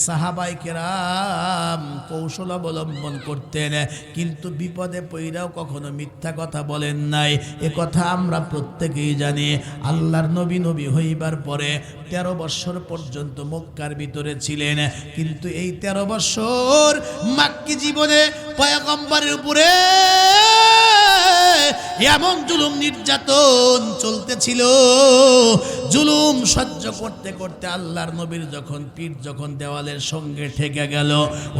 সাহাবায়ে কেরাম কৌশল অবলম্বন করতেন, কিন্তু বিপদে পইড়াও কখনো মিথ্যা কথা বলেন নাই। এ কথা আমরা প্রত্যেকেই জানি। আল্লাহর নবী হইবার পরে 13 বছর পর্যন্ত মক্কার ভিতরে ছিলেন, কিন্তু এই 13 বছর মাক্কি জীবনে পয়গম্বরের উপরে এমন জুলুম নির্যাতন চলতেছিল। জুলুম সহ্য করতে করতে আল্লাহর নবীর যখন পিঠ যখন দেওয়ালের সঙ্গে ঠেকে গেল,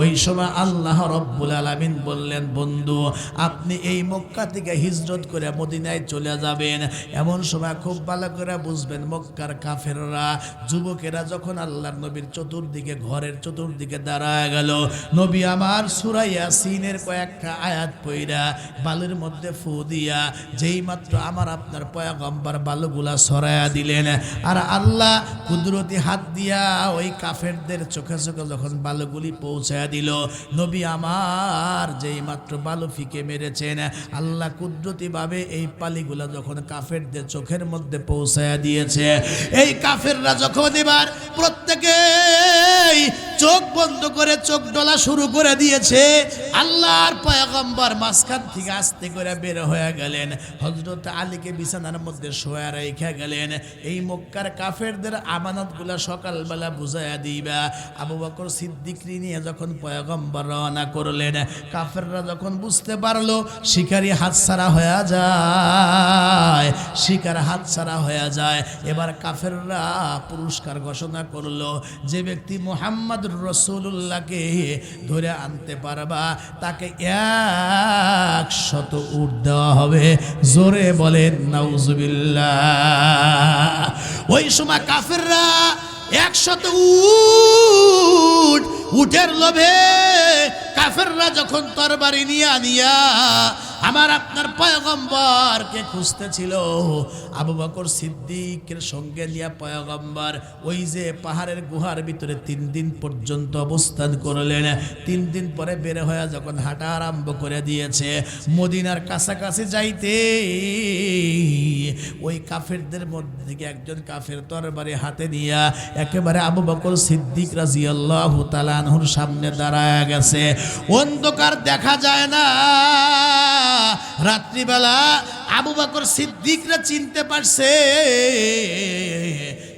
ওই সময় আল্লাহ রব্বুল আলামিন বললেন, বন্ধু আপনি এই মক্কা থেকে হিজরত করে মদিনায় চলে যাবেন। এমন সময় খুব ভালো করে বুঝবেন, মক্কার কাফেররা যুবকেরা যখন আল্লাহর নবীর চতুর্দিকে ঘরের চতুর্দিকে দাঁড়ায় গেল, নবী আমার সূরা ইয়াসিনের কয়েকটা আয়াত পড়া বালুর মধ্যে ফু দিয়া যেই মাত্র আমার আপনার পয়গম্বর বালুগুলা সরায়া দিলেন, আর আল্লাহ কুদরতি হাত দিয়া ওই কাফেরদের চোখে চোখে যখন বালুগুলি পৌঁছায়া দিল, নবী আমার যেই মাত্র বালু ফিকে মেরেছেন, আল্লাহ কুদরতি ভাবে এই পালিগুলা যখন কাফেরদের চোখের মধ্যে পৌঁছায়া দিয়েছে, এই কাফেররা যখন এবার প্রত্যেকে চোখ বন্ধ করে চোখ ডলা শুরু করে দিয়েছে, আল্লাহর পয়গম্বর মাঝখান থেকে আস্তে করে বের হয়ে গেলেন, হযরত আলীকে বিছানার মধ্যে শোয়া রেখে গেলেন। এই মক্কার কাফেরদের আমানতগুলা সকালবেলা বুঝাইয়া দিবা। আবু বকর সিদ্দিক নিয়ে যখন পয়গম্বর রওনা করলেন, কাফেররা যখন বুঝতে পারলো শিকারি হাতছাড়া হয়ে যায়, শিকার হাতছাড়া হয়ে যায়, এবার কাফেররা পুরস্কার ঘোষণা করলো, যে ব্যক্তি মুহাম্মদুর রাসূলুল্লাহকে ধরে আনতে পারবা তাকে 100 উট দেওয়া হবে। জোরে বলেন নাউজুবিল্লাহ। ওই সময় কাফেররা 100 উটের লোভে কাফেররা যখন তরবারি নিয়া আমার আপনার পয়গম্বরকে খুঁজতেছিল, আবু বকর সিদ্দিকের সঙ্গে নিয়া পয়গম্বর ওই যে পাহাড়ের গুহার ভিতরে 3 দিন পর্যন্ত অবস্থান করলেন। 3 দিন পরে বের হয়ে যখন হাঁটা আরম্ভ করে দিয়েছে, মদিনার কাছাকাছি যাইতে ওই কাফেরদের মধ্যে থেকে একজন কাফের তরবারি হাতে নিয়া একেবারে আবু বকর সিদ্দিক রাদিয়াল্লাহু তাআলা আনহুর সামনে দাঁড়ায় গেছে। অন্ধকার দেখা যায় না, রাত্রিবেলা আবু বকর সিদ্দিকরা চিনতে পারছে,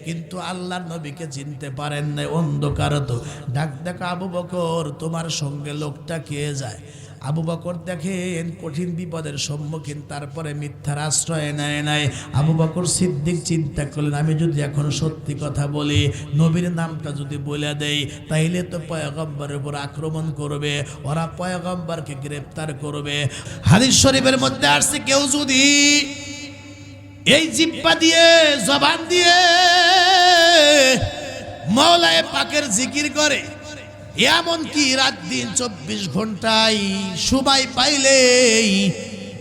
কিন্তু আল্লাহর নবীকে চিনতে পারেন না। অন্ধকার তো ডাক দেখা, আবু বকর তোমার সঙ্গে লোকটা কে যায়? আবু বকর দেখেন কঠিন বিপদের সম্মুখীন, তারপরে মিথ্যার আশ্রয় নেয় নাই। আবু বকর সিদ্দিক চিন্তা করলেন, আমি যদি এখন সত্যি কথা বলি, নবীর নামটা যদি বলে দেই, তাইলে তো পয়গম্বরের উপর আক্রমণ করবে, ওরা পয়গম্বরকে গ্রেফতার করবে। হাদিস শরীফের মধ্যে আসছে, কেউ যদি এই জিহ্বা দিয়ে জবান দিয়ে মাওলায়ে পাকের জিকির করে, এমন কি রাত দিন 24 ঘন্টায় সময় পাইলেই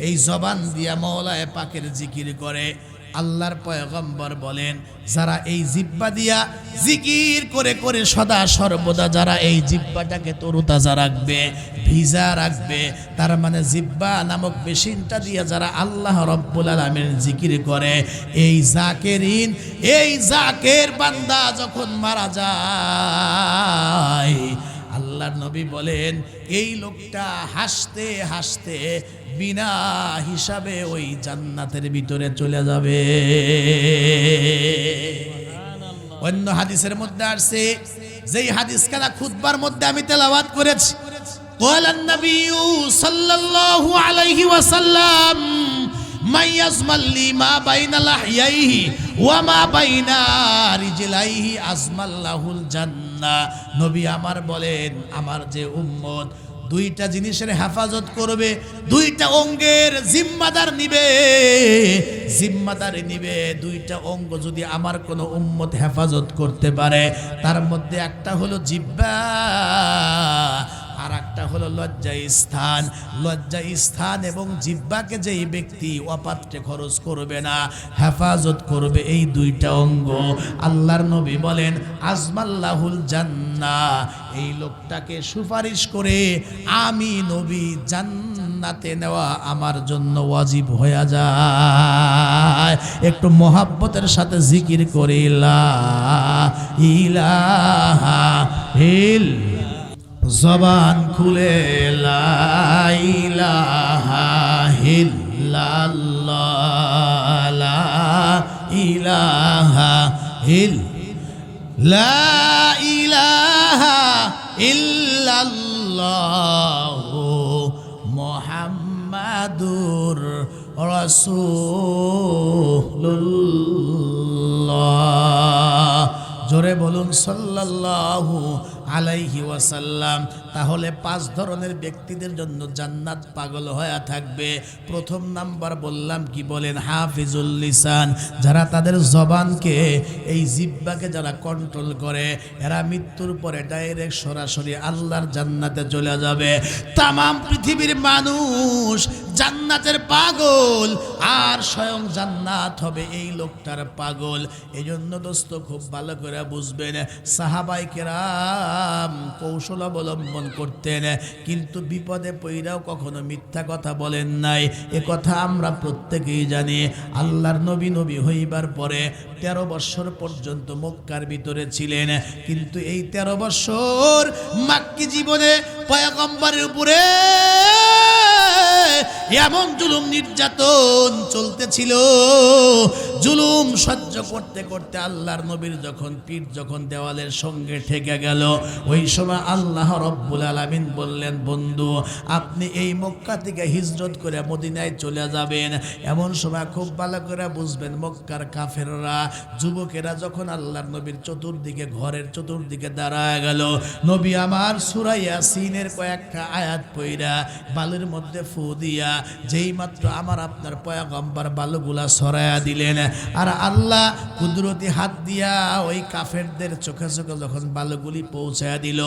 এই জবান দিয়া মাওলায়ে পাকের জিকির করে, আল্লাহর পয়গম্বর বলেন, যারা এই জিহ্বা দিয়া জিকির করে করে সদা সর্বদা যারা এই জিহ্বাটাকে তরুতাজা রাখবে, ভিজা রাখবে, তার মানে জিহ্বা নামক মেশিনটা দিয়া যারা আল্লাহ রব্বুল আলামিনের জিকির করে, এই জাকেরিন, এই জাকের বান্দা যখন মারা যায়, আল্লাহর নবী বলেন এই লোকটা হাসতে হাসতে বিনা হিসাবে ওই জান্নাতের ভিতরে চলে যাবে। অন্য হাদিসের মধ্যে আসছে, যেই হাদিসখানা খুতবার মধ্যে আমি তেলাওয়াত করেছি, ক্বালান নবী সাল্লাল্লাহু আলাইহি ওয়াসাল্লাম, মান ইয়াজমাল্লি মা বাইনা লাহইয়াইহি ওয়া মা বাইনা রিজলাইহি আজমাল্লাহুল জান্নাহ। নবী আমার বলেন, আমার যে উম্মত দুইটা জিনিসের হেফাজত করবে, দুইটা অঙ্গের জিম্মাদারি নিবে, দুইটা অঙ্গ যদি আমার কোনো উম্মত হেফাজত করতে পারে, তার মধ্যে একটা হলো জিহ্বা আর একটা পাটা হলো লজ্জা স্থান। লজ্জা স্থান এবং জিহ্বাকে যেই ব্যক্তি অপাত্রে খরচ করবে না, হেফাজত করবে এই দুইটা অঙ্গ, আল্লাহর নবী বলেন আজমাল্লাহুল জান্নাহ, এই লোকটাকে সুপারিশ করে আমি নবী জান্নাতে নেওয়া আমার জন্য ওয়াজিব হয়ে যায়। একটু মোহাব্বতের সাথে জিকির করে লা ইলাহা ইল্লাল্লাহ, জবান খুলে লা ইলাহা ইল্লাল্লাহ, লা ইলাহা লা ইলাহা ইল্লাল্লাহ মুহাম্মাদুর রাসূলুল্লাহ। জোরে বলুন সাল্লাল্লাহু আলাইহি ওয়াসাল্লাম। তাহলে 5 ধরনের ব্যক্তিদের জন্য জান্নাত পাগল হয়ে থাকবে। প্রথম নাম্বার বললাম কি বলেন, হাফিজুল লিসান, যারা তাদের জবানকে এই জিহ্বাকে যারা কন্ট্রোল করে, এরা মৃত্যুর পরে ডাইরেক্ট সরাসরি আল্লাহর জান্নাতে চলে যাবে। তামাম পৃথিবীর মানুষ জান্নাতের পাগল, আর স্বয়ং জান্নাত হবে এই লোকটার পাগল। এই জন্য দোস্ত খুব ভালো করে বুঝবেন, সাহাবায়ে কেরাম কৌশল অবলম্বন করতেন, কিন্তু বিপদে পইড়াও কখনো মিথ্যা কথা বলেন নাই। এ কথা আমরা প্রত্যেকেই জানি। আল্লাহর নবী হইবার পরে 13 বছর পর্যন্ত মক্কার ভিতরে ছিলেন, কিন্তু এই 13 বছর মাক্কি জীবনে পয়গম্বরের উপরে এমন জুলুম নির্যাতন চলতেছিল। জুলুম সহ্য করতে করতে আল্লাহর নবীর যখন পিঠ যখন দেওয়ালের সঙ্গে ঠেকে গেল, ওই সময় আল্লাহ রব্বুল আলামিন বললেন, বন্ধু আপনি এই মক্কা থেকে হিজরত করে মদিনায় চলে যাবেন। এমন সময় খুব ভালো করে বুঝবেন, মক্কার কাফেররা যুবকেরা যখন আল্লাহর নবীর চতুর্দিকে ঘরের চতুর্দিকে দাঁড়ায় গেল, নবী আমার সূরা ইয়াসিনের কয়েকটা আয়াত পড়া বালুর মধ্যে ফু দিয়া যেই মাত্র আমার আপনার পয়গম্বর বালুগুলা সরায়া দিলেন, আর আল্লাহ কুদরতি হাত দিয়া ওই কাফেরদের চোখে চোখে যখন বালুগুলি পৌঁছায়া দিল,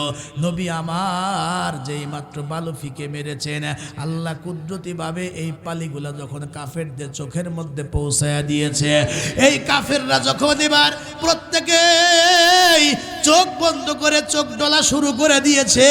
নবী আমার যেই মাত্র বালু ফিকে মেরেছেন, আল্লাহ কুদরতি ভাবে এই পালিগুলা যখন কাফেরদের চোখের মধ্যে পৌঁছায়া দিয়েছে, এই কাফেররা যখন এবার প্রত্যেকে চোখ বন্ধ করে চোখ ডলা শুরু করে দিয়েছে,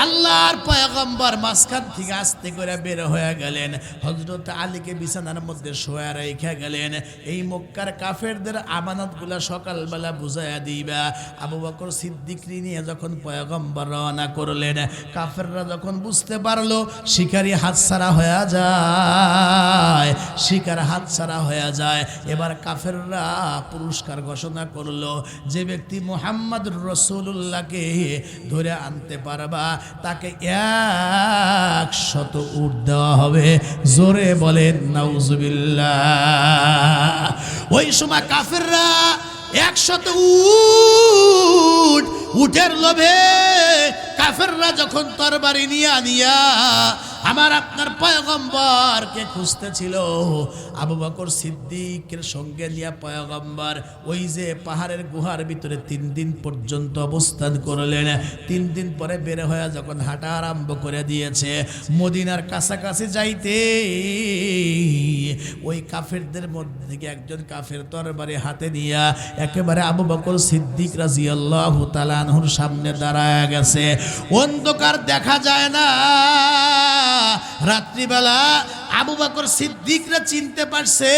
আল্লাহর পয়গম্বর মাঝখান থেকে আস্তে করে বের হয়ে গেলেন, হযরত আলীকে বিছানার মধ্যে শোয়া রেখে গেলেন। এই মক্কার কাফেরদের আমানতগুলা সকালবেলা বুঝাইয়া দিবা। আবু বকর সিদ্দিক নিয়ে যখন পয়গম্বর রওনা করলেন, কাফেররা যখন বুঝতে পারলো শিকারি হাতছাড়া হয়ে যায়, শিকার হাতছাড়া হয়ে যায়, এবার কাফেররা পুরস্কার ঘোষণা করলো, যে ব্যক্তি মুহাম্মদ রাসূলুল্লাহকে ধরে আনতে পারবা তাকে 100 উট দেওয়া হবে। জোরে বলেন নাউজুবিল্লাহ। ওই সময় কাফেররা 100 উটের লোভে কাফেররা যখন তরবারি নিয়া আমার আপনার পয়গম্বরকে খুঁজতেছিল, আবু বকর সিদ্দিকের সঙ্গে নিয়ে পয়গম্বর ওই যে পাহাড়ের গুহার ভিতরে 3 দিন পর্যন্ত অবস্থান করলেন। 3 দিন পরে বের হয়ে যখন হাঁটা আরম্ভ করে দিয়েছে, মদিনার কাছাকাছি যাইতে ওই কাফেরদের মধ্যে থেকে একজন কাফের তরবারি হাতে নিয়ে একেবারে আবু বকর সিদ্দিক রাদিয়াল্লাহু তাআলা আনহুর সামনে দাঁড়ায় গেছে। অন্ধকার দেখা যায় না, রাত্রিবেলা আবু বকর সিদ্দিকরা চিনতে পারছে,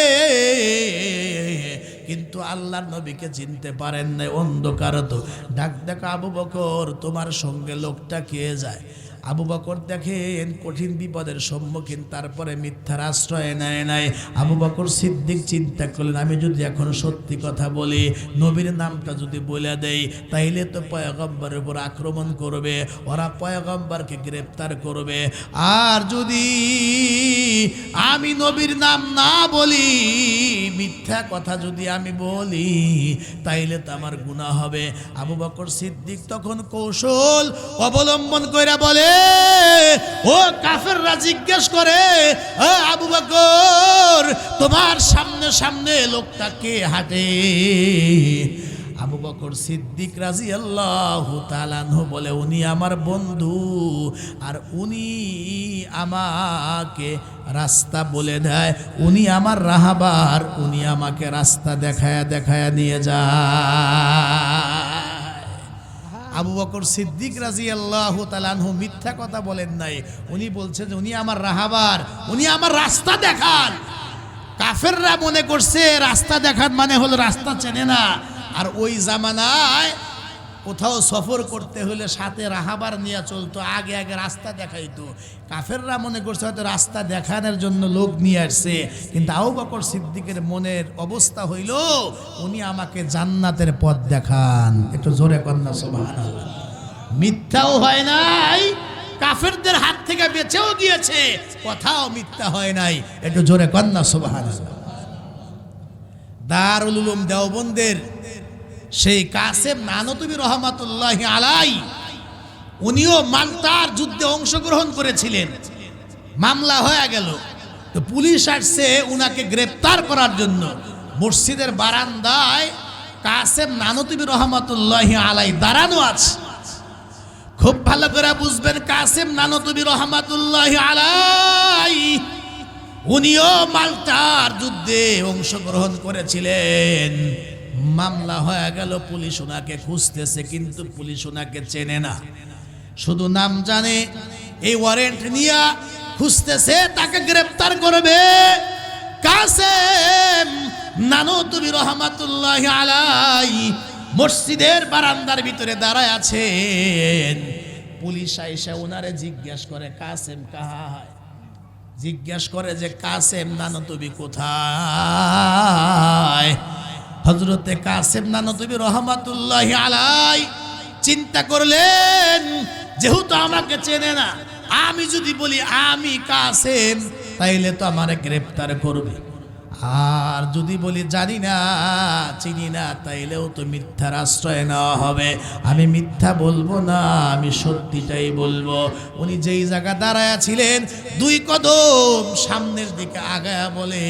কিন্তু আল্লাহর নবীকে চিনতে পারেন না। অন্ধকার তো ডাক দেখা, আবু বকর তোমার সঙ্গে লোকটা কে যায়? আবু বকর দেখেন কঠিন বিপদের সম্মুখীন, তারপরে মিথ্যার আশ্রয় নেয় নাই। আবু বকর সিদ্দিক চিন্তা করলেন, আমি যদি এখন সত্যি কথা বলি, নবীর নামটা যদি বলে দেই, তাইলে তো পয়গম্বরের উপর আক্রমণ করবে, ওরা পয়গম্বরকে গ্রেফতার করবে। আর যদি আমি নবীর নাম না বলি, মিথ্যা কথা যদি আমি বলি, তাইলে তো আমার গুনাহ হবে। আবু বকর সিদ্দিক তখন কৌশল অবলম্বন কইরা বলে, ও কাফেররা জিজ্ঞেস করে, ও আবু বকর তোমার সামনে সামনে লোকটা কে হাঁটে? আবু বকর সিদ্দিক রাদিয়াল্লাহু তাআলা আনহু বলে উনি আমার বন্ধু আর উনি আমাকে রাস্তা বলে দেয়, উনি আমার রাহাবার, উনি আমাকে রাস্তা দেখায়া দেখায়া নিয়ে যায়। আবু বকর সিদ্দিক রাদিয়াল্লাহু তাআলা আনহু মিথ্যা কথা বলেন নাই, উনি বলছেন যে উনি আমার রাহাবার, উনি আমার রাস্তা দেখান। কাফেররা মনে করছে রাস্তা দেখান মানে হলো রাস্তা চেনে না। আর ওই জামানায় কোথাও সফর করতে হলে সাথে রাহাবার নিয়ে চলতো, আগে আগে রাস্তা দেখাইতো। কাফেররা মনে করছে হয়তো রাস্তা দেখানোর জন্য লোক নিয়ে আসছে, কিন্তু আবু বকর সিদ্দিকের মনের অবস্থা হইল উনি আমাকে জান্নাতের পথ দেখান। একটু জোরে কন্যা সুবহানাল্লাহ। মিথ্যাও হয় নাই, কাফেরদের হাত থেকে বেঁচেও গিয়েছে, কথাও মিথ্যা হয় নাই। একটু জোরে কন্যা সুবহানাল্লাহ। দারুল উলুম দেওবন্দের সেই কাসেম নানতুবি রহমাতুল্লাহি আলাইহি উনিও মাল্টার যুদ্ধে অংশগ্রহণ করেছিলেন। মামলা হয়ে গেল, তো পুলিশ আসছে উনাকে গ্রেফতার করার জন্য। মসজিদের বারান্দায় কাসেম নানতুবি রহমাতুল্লাহি আলাইহি দাঁড়ানো আছে। খুব ভালো করে বুঝবেন, কাসেম নানতুবি রহমাতুল্লাহি আলাইহি উনিও মাল্টার যুদ্ধে অংশগ্রহণ করেছিলেন। মামলা হয়ে গেল, পুলিশ ওনাকে খুঁজতেছে, কিন্তু পুলিশ ওনাকে চেনে না, শুধু নাম জানে। এই ওয়ারেন্ট নিয়ে খুঁজতেছে, তাকে গ্রেফতার করবে। কাসেম নানতুবি রহমাতুল্লাহি আলাইহি মসজিদের বারান্দার ভিতরে দাঁড়ায় আছেন। পুলিশ আইসা ওনারে জিজ্ঞেস করে কাসেম কাহায়, জিজ্ঞেস করে যে কাসেম নানতুবি কোথায়। হযরতে কাসেম নানতুবি রহমাতুল্লাহি আলাইহি চিন্তা করলেন, যেহেতু আমাকে চেনে না, আমি যদি বলি আমি কাসেম তাইলে তো আমারে গ্রেফতার করবে, আর যদি বলি জানি না চিনি না তাইলেও তো মিথ্যার আশ্রয় নেওয়া হবে। আমি মিথ্যা বলবো না, আমি সত্যিটাই বলবো। উনি যেই জায়গা দাঁড়ায়া ছিলেন, 2 কদম সামনের দিকে আগায়া বলে,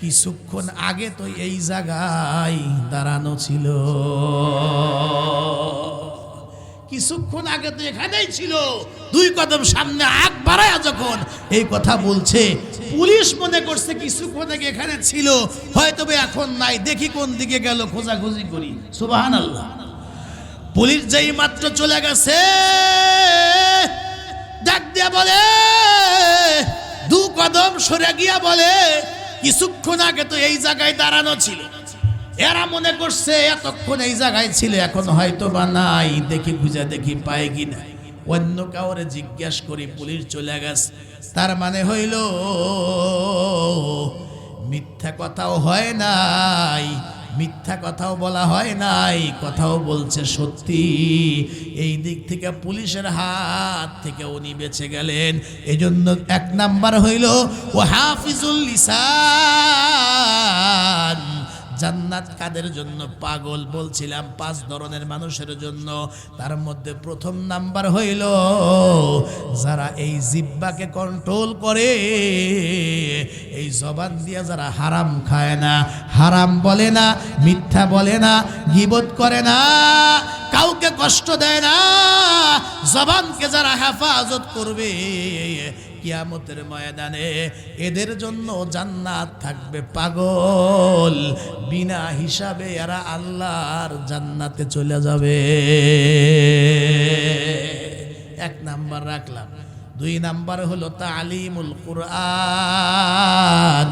কিছুক্ষণ আগে তো এই জায়গায় দাঁড়ানো ছিল, কিছুক্ষণ আগে তো এখানেই ছিল। 2 কদম সামনে আগ বাড়ায়া যখন এই কথা বলছে, পুলিশ মনে করছে কিছুক্ষণ আগে এখানে ছিল, হয়তো এখন নাই, দেখি কোন দিকে গেল, খোঁজাখুঁজি করি। সুবহানাল্লাহ। পুলিশ যেই মাত্র চলে গেছে, ডাক দিয়া বলে, 2 কদম সরে গিয়া বলে, কিছুক্ষণ আগে তো এই জায়গায় দাঁড়ানো ছিল। এরা মনে করছে এতক্ষণ এই জায়গায় ছিল, এখন হয়তো বা নাই, দেখি খুঁজে দেখি পাই কিনা। অন্য কাউরে জিজ্ঞেস করি, পুলিশ চলে গেছে। তার মানে হইল মিথ্যা কথাও হয় নাই, মিথ্যা কথাও বলা হয় নাই, কথাও বলছে সত্যি। এই দিক থেকে পুলিশের হাত থেকে উনি বেঁচে গেলেন। এই জন্য 1 নাম্বার হইল ও হাফিজুল লিসান। জান্নাত কাদের জন্য? পাগল বলছিলাম 5 ধরনের মানুষের জন্য। তার মধ্যে প্রথম নাম্বার হইল যারা এই জিহ্বাকে কন্ট্রোল করে, এই জবান দিয়ে যারা হারাম খায় না, হারাম বলে না, মিথ্যা বলে না, গীবত করে না, কাউকে কষ্ট দেয় না, জবানকে যারা হেফাজত করবে, কিয়ামতের ময়দানে এদের জন্য জান্নাত থাকবে। পাগল বিনা হিসাবে এরা আল্লাহর জান্নাতে চলে যাবে। 1 নাম্বার রাখলাম। 2 নাম্বার হলো তালিমুল কুরআন।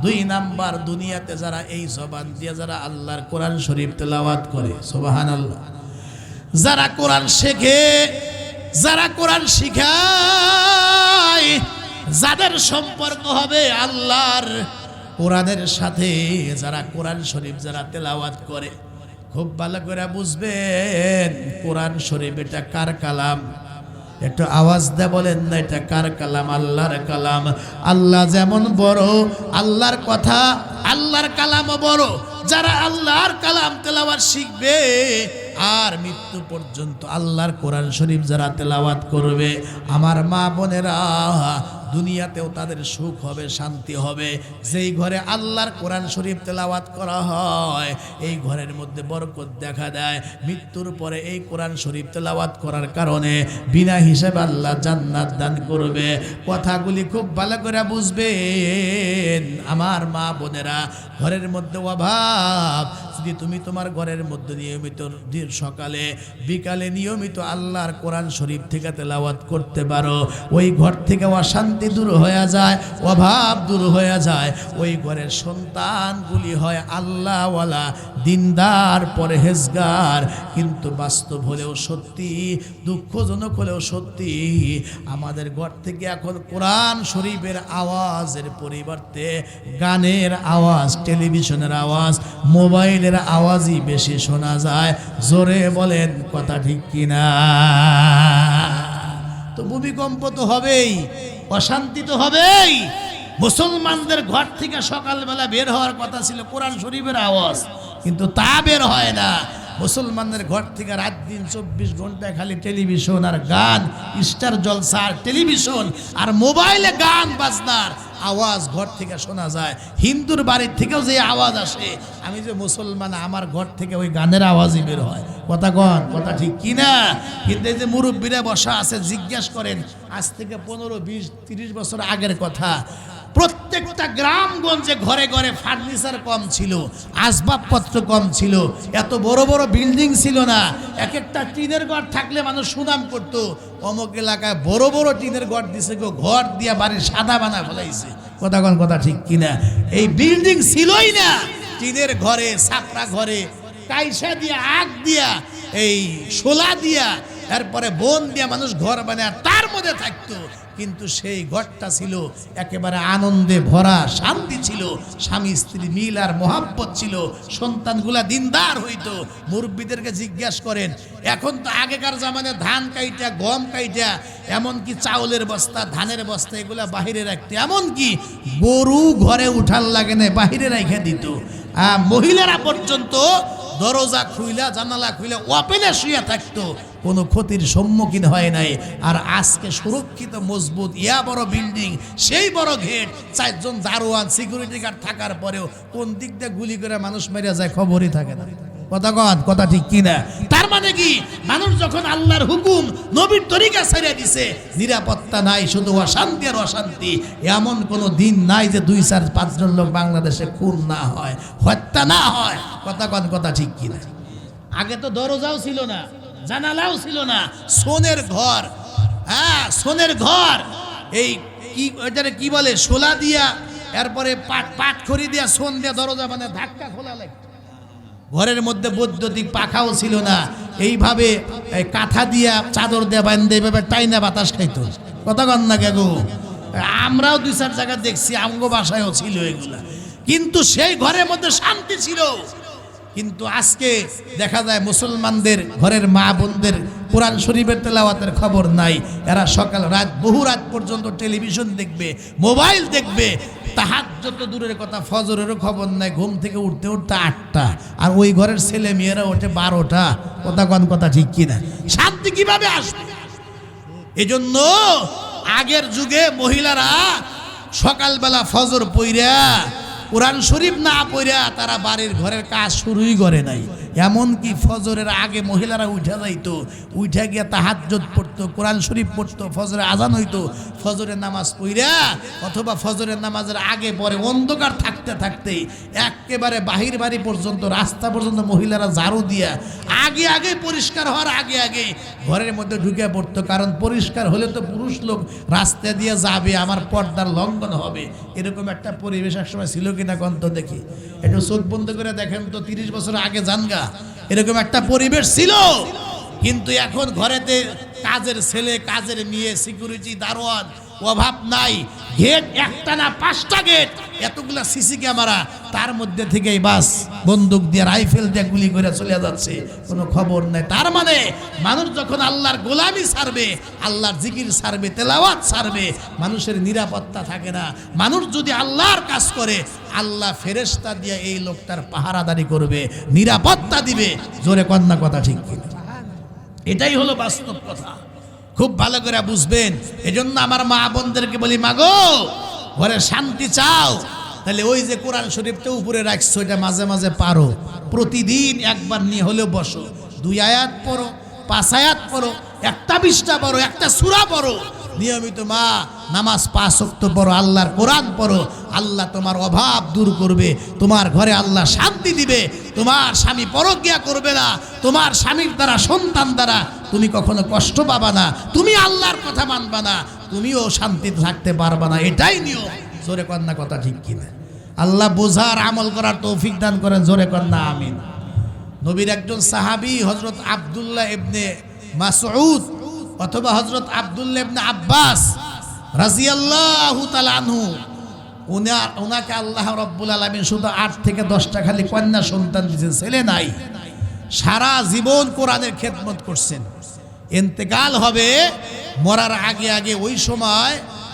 2 নাম্বার, দুনিয়াতে যারা এই জবান দিয়ে যারা আল্লাহর কোরআন শরীফ তেলাওয়াত করে, সুবহানাল্লাহ, যারা কোরআন শেখে, যারা কোরআন শিখায়, যাদের সম্পর্ক হবে আল্লাহর কোরআনের সাথে, যারা কোরআন শরীফ যারা তেলাওয়াত করে, খুব ভালো করে বুঝবেন কোরআন শরীফ এটা কার কালাম? একটু আওয়াজ দিয়ে বলেন না, এটা কার কালাম? আল্লাহর কালাম। আল্লাহ যেমন বড়, আল্লাহর কথা, আল্লাহর কালামও বড়। যারা আল্লাহর কালাম তেলাওয়াত শিখবে আর মৃত্যু পর্যন্ত আল্লাহর কোরআন শরীফ যারা তেলাওয়াত করবে, আমার মা বোনেরা, দুনিয়াতেও তাদের সুখ হবে, শান্তি হবে। যেই ঘরে আল্লাহর কোরআন শরীফ তেলাওয়াত করা হয় এই ঘরের মধ্যে বরকত দেখা দেয়। মৃত্যুর পরে এই কোরআন শরীফ তেলাওয়াত করার কারণে বিনা হিসাবে আল্লাহ জান্নাত দান করবে। কথাগুলি খুব ভালো করে বুঝবেন আমার মা বোনেরা। ঘরের মধ্যে অভাব, যদি তুমি তোমার ঘরের মধ্যে নিয়মিত সকালে বিকালে নিয়মিত আল্লাহর কোরআন শরীফ থেকে তেলাওয়াত করতে পারো, ওই ঘর থেকে অশান্তি দূর হয়ে যায়, অভাব দূর হয়ে যায়। ওই ঘরের সন্তানগুলি হয় আল্লাহওয়ালা, দিনদার, পরহেজগার। কিন্তু বাস্তব হলেও সত্যি, দুঃখজনক হলেও সত্যি, আমাদের ঘর থেকে এখন কোরআন শরীফের আওয়াজের পরিবর্তে গানের আওয়াজ, টেলিভিশনের আওয়াজ, মোবাইলের আওয়াজই বেশি শোনা যায়। জোরে বলেন কথা ঠিক কিনা? তো ভূমিকম্প তো হবেই, অশান্তি তো হবেই। মুসলমানদের ঘর থেকে সকালবেলা বের হওয়ার কথা ছিল কোরআন শরীফের আওয়াজ, কিন্তু তা বের হয় না। মুসলমানদের ঘর থেকে রাত দিন 24 ঘন্টা খালি টেলিভিশন আর গান, স্টার জলসা, টেলিভিশন আর মোবাইলে গান বাজনার আওয়াজ ঘর থেকে শোনা যায়। হিন্দুর বাড়ির থেকেও যে আওয়াজ আসে, আমি যে মুসলমান, আমার ঘর থেকে ওই গানের আওয়াজই বের হয়। কথা কন, কথা ঠিক কিনা? কিন্তু এই যে মুরব্বীরা বসা আছে, জিজ্ঞাসা করেন আজ থেকে 15, 20, 30 বছর আগের কথা, প্রত্যেকটা গ্রামগঞ্জে ঘরে ঘরে ফার্নিচার কম ছিল, আসবাবপত্র কম ছিল, এত বড় বড় বিল্ডিং ছিল না। এক একটা টিনের ঘর থাকলে মানুষ সুনাম করতো, অমুক এলাকায় বড় বড় টিনের ঘর দিছে, ঘর দিয়া বাড়ির সাদা বানা ফেলাইছে। কথা কোন কথা ঠিক কিনা? এই বিল্ডিং ছিলই না, টিনের ঘরে, ছাপরা ঘরে, কাইসা দিয়া, আগ দিয়া, এই শোলা দিয়া, এরপরে বন দিয়া মানুষ ঘর বানায় তার মধ্যে থাকতো। কিন্তু সেই ঘরটা ছিল একেবারে আনন্দে ভরা, শান্তি ছিল, স্বামী স্ত্রী মিল আর মহাব্বত ছিল, সন্তানগুলা দিনদার হইতো। মুরব্বীদেরকে জিজ্ঞাসা করেন, এখন তো আগেকার জামানায় ধান কাইটা, গম কাইটা, এমনকি চাউলের বস্তা, ধানের বস্তা এগুলা বাহিরে রাখতে, এমনকি গরু ঘরে উঠার লাগে না, বাহিরে রেখে দিত। মহিলারা পর্যন্ত দরজা খুইলা, জানালা খুইলা ওপেনে শুয়ে থাকতো, কোনো ক্ষতির সম্মুখীন হয় নাই। আর আজকে সুরক্ষিত, মজবুত, ইয়া বড় বিল্ডিং, সেই বড় গেট, 4 জন দারোয়ান, সিকিউরিটি গার্ড থাকার পরেও কোন দিক দিয়ে গুলি করে মানুষ মেরে যায় খবরই থাকে না। কথা কন, কথা ঠিক কিনা? তার মানে কি, মানুষ যখন আল্লাহর হুকুম, নবীর তরিকা ছেড়ে দিছে, নিরাপত্তা নাই, শুধু অশান্তি আর অশান্তি। এমন কোনো দিন নাই যে 2, 4, 5 জন লোক বাংলাদেশে খুন না হয়, হত্যা না হয়। কথা কন, কথা ঠিক কিনা? আগে তো দরজাও ছিল না, জানালাও ছিল না, সোনের ঘর। হ্যাঁ, সোনের ঘর। এই কি ওইটারে কি বলে, শোলা দিয়া, এরপরে পাট খড়ি দিয়া, সোন দিয়া দরজা, মানে ধাক্কা খোলা লাগে। ঘরের মধ্যে বৈদ্যুতিক পাখাও ছিল না, এইভাবে কাঁথা দিয়া, চাদর দিয়া বান্ধে এইভাবে টাইনা বাতাস খাইতো। কথা কন না গেগো? আমরাও 2-4 জায়গা দেখছি, আমগো বাসায়ও ছিল এগুলা। কিন্তু সেই ঘরের মধ্যে শান্তি ছিল। কিন্তু আজকে দেখা যায় মুসলমানদের ঘরের মা বোনদের কোরআন শরীফের তেলাওয়াতের খবর নাই। এরা সকাল রাত, বহু রাত পর্যন্ত টেলিভিশন দেখবে, মোবাইল দেখবে। তাহাজ্জুদ তো দূরের কথা, ফজরেরও খবর নাই। ঘুম থেকে উঠতে উঠতে 8টা, আর ওই ঘরের ছেলে মেয়েরা ওঠে 12টা। কথা কন, কথা ঠিক কিনা? শান্তি কিভাবে আসবে? এজন্য আগের যুগে মহিলারা সকালবেলা ফজর পইরা, কোরআন শরীফ না পড়া তারা বাড়ির ঘরের কাজ শুরুই করে নাই। এমনকি ফজরের আগে মহিলারা উঠে যাইতো, উঠে গিয়ে তাহাজ্জুদ পড়তো, কোরআন শরীফ পড়তো, ফজরে আজান হইতো, ফজরের নামাজ পড়া অথবা ফজরের নামাজের আগে পরে অন্ধকার থাকতে থাকতে একেবারে বাহির বাড়ি পর্যন্ত, রাস্তা পর্যন্ত মহিলারা ঝাড়ু দিয়া আগে আগে, পরিষ্কার হওয়ার আগে আগে ঘরের মধ্যে ঢুকে পড়তো। কারণ পরিষ্কার হলে তো পুরুষ লোক রাস্তা দিয়ে যাবে, আমার পর্দার লঙ্ঘন হবে। এরকম একটা পরিবেশ একসময় ছিল কিনা কন্ত দেখি, একটু চোখ বন্ধ করে দেখেন তো, 30 বছর আগে জানগা এরকম একটা পরিবেশ ছিল। কিন্তু এখন ঘরেতে কাজের ছেলে, কাজের মেয়ে, সিকিউরিটি, দারোয়ান, অভাব নাই। গেট একটা না 5টা গেট, এতগুলা সিসি ক্যামেরা, তার মধ্যে থেকেই বাস বন্দুক দিয়ে, রাইফেল দিয়ে গুলি করে চলে যাচ্ছে, কোনো খবর নেই। তার মানে মানুষ যখন আল্লাহর গোলামি ছাড়বে, আল্লাহর জিকির ছাড়বে, তেলাওয়াত ছাড়বে, মানুষের নিরাপত্তা থাকে না। মানুষ যদি আল্লাহর কাজ করে, আল্লাহ ফেরেশতা দিয়ে এই লোকটার পাহারাদারি করবে, নিরাপত্তা দিবে। জোরে কন্যা কথা ঠিক কিনা? এটাই হলো বাস্তব কথা। খুব ভালো করে বুঝবেন। এজন্য আমার মা বোনদেরকে বলি, মাগো ঘরে শান্তি চাও, তাহলে ওই যে কোরআন শরীফটা উপরে রাখছো এটা মাঝে মাঝে পারো, প্রতিদিন একবার নিয়ে হলেও বসো, 2 আয়াত পড়ো, 5 আয়াত পড়ো, একটা পৃষ্ঠা পড়ো, একটা সূরা পড়ো, নিয়মিত মা নামাজ 5 ওয়াক্ত পড়ো, আল্লাহর কোরআন পড়ো। আল্লাহ তোমার অভাব দূর করবে, তোমার ঘরে আল্লাহ শান্তি দিবে, তোমার স্বামী পরকিয়া করবে না, তোমার স্বামীর দ্বারা সন্তান দ্বারা তুমি কখনো কষ্ট পাবা না, তুমি আল্লাহর কথা মানবা না, তুমিও শান্তিতে থাকতে পারবা না। এটাই নিয়ম। জোরে কন্যা কথা ঠিক কিনা? আল্লাহ বোঝার আমল করার তৌফিক দান করেন। জোরে কন্যা আমিন। নবীর একজন সাহাবী হযরত আব্দুল্লাহ ইবনে মাসউদ অথবা হযরত আব্দুল্লাহ ইবনে আব্বাস রাদিয়াল্লাহু তাআলা আনহু, ওনাকে আল্লাহ রাব্বুল আলামিন শুধু 8 থেকে 10টা খালি কন্যা সন্তান দিয়েছেন, ছেলে নাই। সারা জীবন কোরআনের খেদমত করছেন। ইন্তেকাল হবে, মরার আগে আগে ওই সময়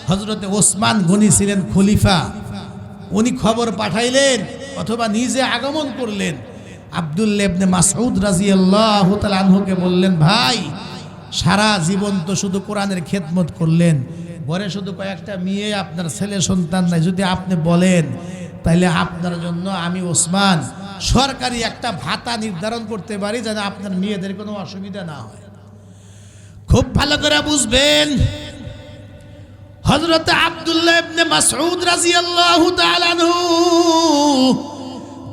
হযরতে ওসমান গনি ছিলেন খলিফা, উনি খবর পাঠাইলেন অথবা নিজে আগমন করলেন। আব্দুল্লাহ ইবনে মাসউদ রাদিয়াল্লাহু তাআলা আনহুকে বললেন, ভাই সারা জীবন তো শুধু কোরআনের খেদমত করলেন, ঘরে শুধু কয়েকটা মেয়ে, আপনার ছেলে সন্তান নাই, যদি আপনি বলেন তাহলে আপনার জন্য আমি ওসমান সরকারি একটা ভাতা নির্ধারণ করতে পারি যেন আপনার মেয়েদের কোনো অসুবিধা না হয়। খুব ভালো করে বুঝবেন, হযরত আব্দুল্লাহ ইবনে মাসউদ রাদিয়াল্লাহু তাআলা আনহু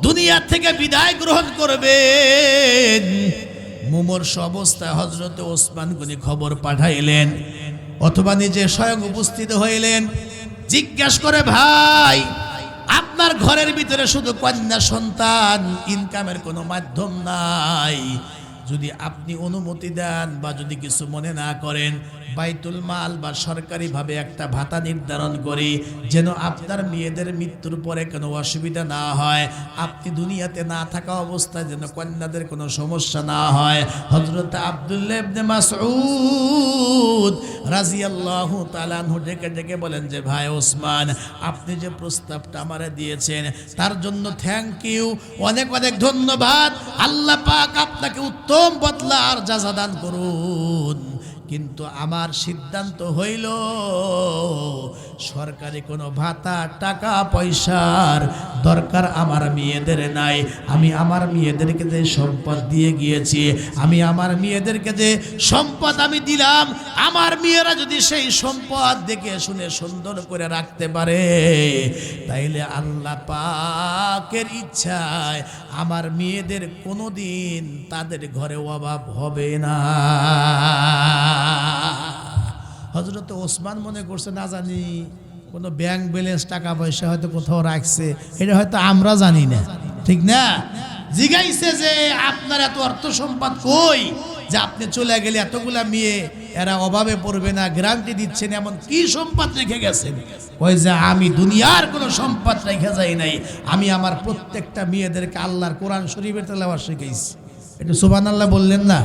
দুনিয়া থেকে বিদায় গ্রহণ করবেন। মুমূর্ষ অবস্থায় হযরতে ওসমান গনি খবর পাঠাইলেন অথবা নিজে স্বয়ং উপস্থিত হইলেন। জিজ্ঞাসা করে, ভাই আপনার ঘরের ভিতরে শুধু কন্যা সন্তান, ইনকামের কোনো মাধ্যম নাই, যদি আপনি অনুমতি দেন বা যদি কিছু মনে না করেন, বাইতুল মাল বা সরকারিভাবে একটা ভাতা নির্ধারণ করি যেন আপনার মেয়েদের মৃত্যুর পরে কোনো অসুবিধা না হয়, আপনি দুনিয়াতে না থাকা অবস্থায় যেন কন্যাদের কোনো সমস্যা না হয়। হযরত আব্দুল্লাহ ইবনে মাসউদ রাদিয়াল্লাহু তাআলা আনহু ডেকে ডেকে বলেন যে, ভাই ওসমান, আপনি যে প্রস্তাবটা আমারে দিয়েছেন তার জন্য থ্যাংক ইউ, অনেক অনেক ধন্যবাদ। আল্লাহ পাক আপনাকে উত্তম বদলা আর জাযা দান করুন। কিন্তু আমার সিদ্ধান্ত হইল সরকারি কোনো ভাতা টাকা পয়সার দরকার আমার মেয়েদের নাই। আমি আমার মেয়েদেরকে যে সম্পদ দিয়ে গিয়েছি, আমি আমার মেয়েদেরকে যে সম্পদ আমি দিলাম, আমার মেয়েরা যদি সেই সম্পদ দেখে শুনে সুন্দর করে রাখতে পারে, তাইলে আল্লাহ পাকের ইচ্ছায় আমার মেয়েদের কোনোদিন তাদের ঘরে অভাব হবে না। হযরত ওসমান মনে করছে না জানি কোনো ব্যাংক ব্যালেন্স টাকা পয়সা হয়তো কোথাও রাখছে, এটা হয়তো আমরা জানি না, ঠিক না? জিজ্ঞাইছে যে আপনার এত অর্থ সম্পদ কই, যে আপনি চলে গেলে এতগুলা মেয়ে এরা অভাবে পড়বে না, গ্যারান্টি দিচ্ছেন, এমন কি সম্পদ রেখে গেছেন? ওই যে আমি দুনিয়ার কোনো সম্পদ রেখে যাই নাই, আমি আমার প্রত্যেকটা মেয়েদেরকে আল্লাহর কোরআন শরীফের তেলাওয়াত শিখাইছি। একটু সুবহানাল্লাহ বললেন না?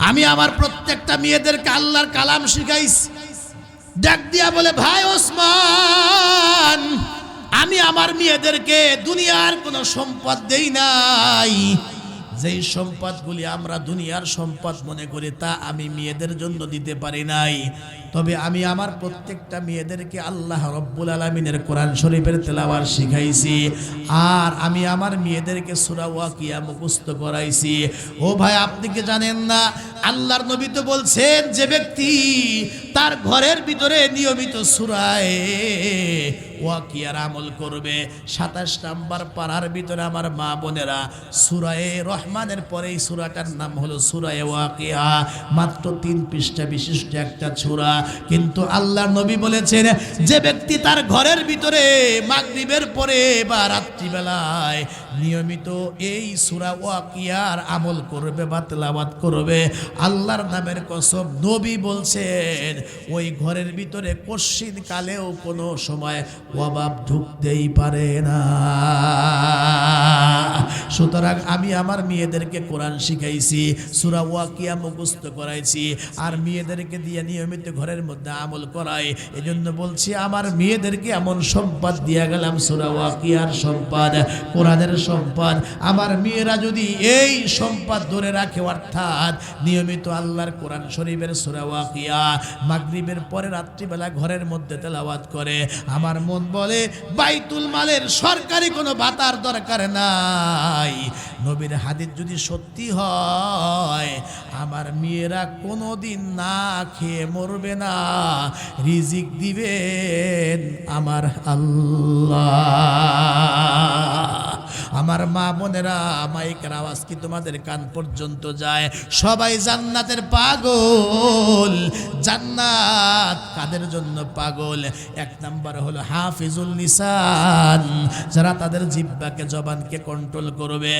আমি আমার প্রত্যেকটা মেয়েদেরকে আল্লাহর কালাম শিখাইছি। ডাক দিয়া বলে, ভাই ওসমান, আমি আমার মেয়েদেরকে দুনিয়ার কোনো সম্পদ দেই নাই, যেই সম্পদগুলি আমরা দুনিয়ার সম্পদ মনে করি তা আমি মেয়েদের জন্য দিতে পারি নাই। তবে আমি আমার প্রত্যেকটা মেয়েদেরকে আল্লাহ রব্বুল আলামিনের কোরআন শরীফের তেলাওয়াত শিখাইছি, আর আমি আমার মেয়েদেরকে সূরা ওয়াকিয়া মুখস্থ করাইছি। ও ভাই, আপনি কি জানেন না আল্লাহর নবী তো বলছেন, যে ব্যক্তি তার ঘরের ভিতরে নিয়মিত সূরা ওয়াকিয়ার আমল করবে, 27 নম্বর পারার ভিতরে আমার মা বোনেরা সূরা রহমানের পরে এই সূরাটার নাম হলো সূরা ওয়াকিয়া, মাত্র 3 পৃষ্ঠা বিশিষ্ট একটা সূরা। কিন্তু আল্লাহর নবী বলেছেন, যে ব্যক্তি তার ঘরের ভিতরে মাগরিবের পরে বা রাত্রিবেলায় নিয়মিত এই সূরা ওয়াকিয়ার আমল করবে বা তেলাওয়াত করবে, আল্লাহর নামের কসম, নবী বলছেন ওই ঘরের ভিতরে কশিন কালেও কোনো সময় অভাব ঢুকতেই পারে না। সুতরাং আমি আমার মেয়েদেরকে কোরআন শিখাইছি, সূরা ওয়াকিয়া মুখস্থ করাইছি, আর মেয়েদেরকে দিয়ে নিয়মিত ঘরের মধ্যে আমল করাই। এজন্য বলছি, আমার মেয়েদেরকে এমন সম্পদ দিয়ে গেলাম, সূরা ওয়াকিয়ার সম্পদ, কোরআনের সম্পদ। আমার মেয়েরা যদি এই সম্পদ ধরে রাখে, অর্থাৎ নিয়মিত আল্লাহর কোরআন শরীফের সূরা ওয়াকিয়া মাগরিবের পরে রাত্রিবেলা ঘরের মধ্যে তেলাওয়াত করে, আমার মন বলে বাইতুল মালের সরকারি কোনো ভাতার দরকার নাই। নবীর হাদিস যদি সত্যি হয়, আমার মেয়েরা কোনোদিন না খেয়ে মরবে না, রিজিক দিবেন আমার আল্লাহ। আমার মা বোনেরা, মাইকের আওয়াজ কি তোমাদের কান পর্যন্ত যায়? সবাই জান্নাতের পাগল। জান্নাত কাদের জন্য পাগল? এক নাম্বার হলো হাফিজুল লিসান, যারা তাদের জিহ্বাকে জবানকে কন্ট্রোল করবে।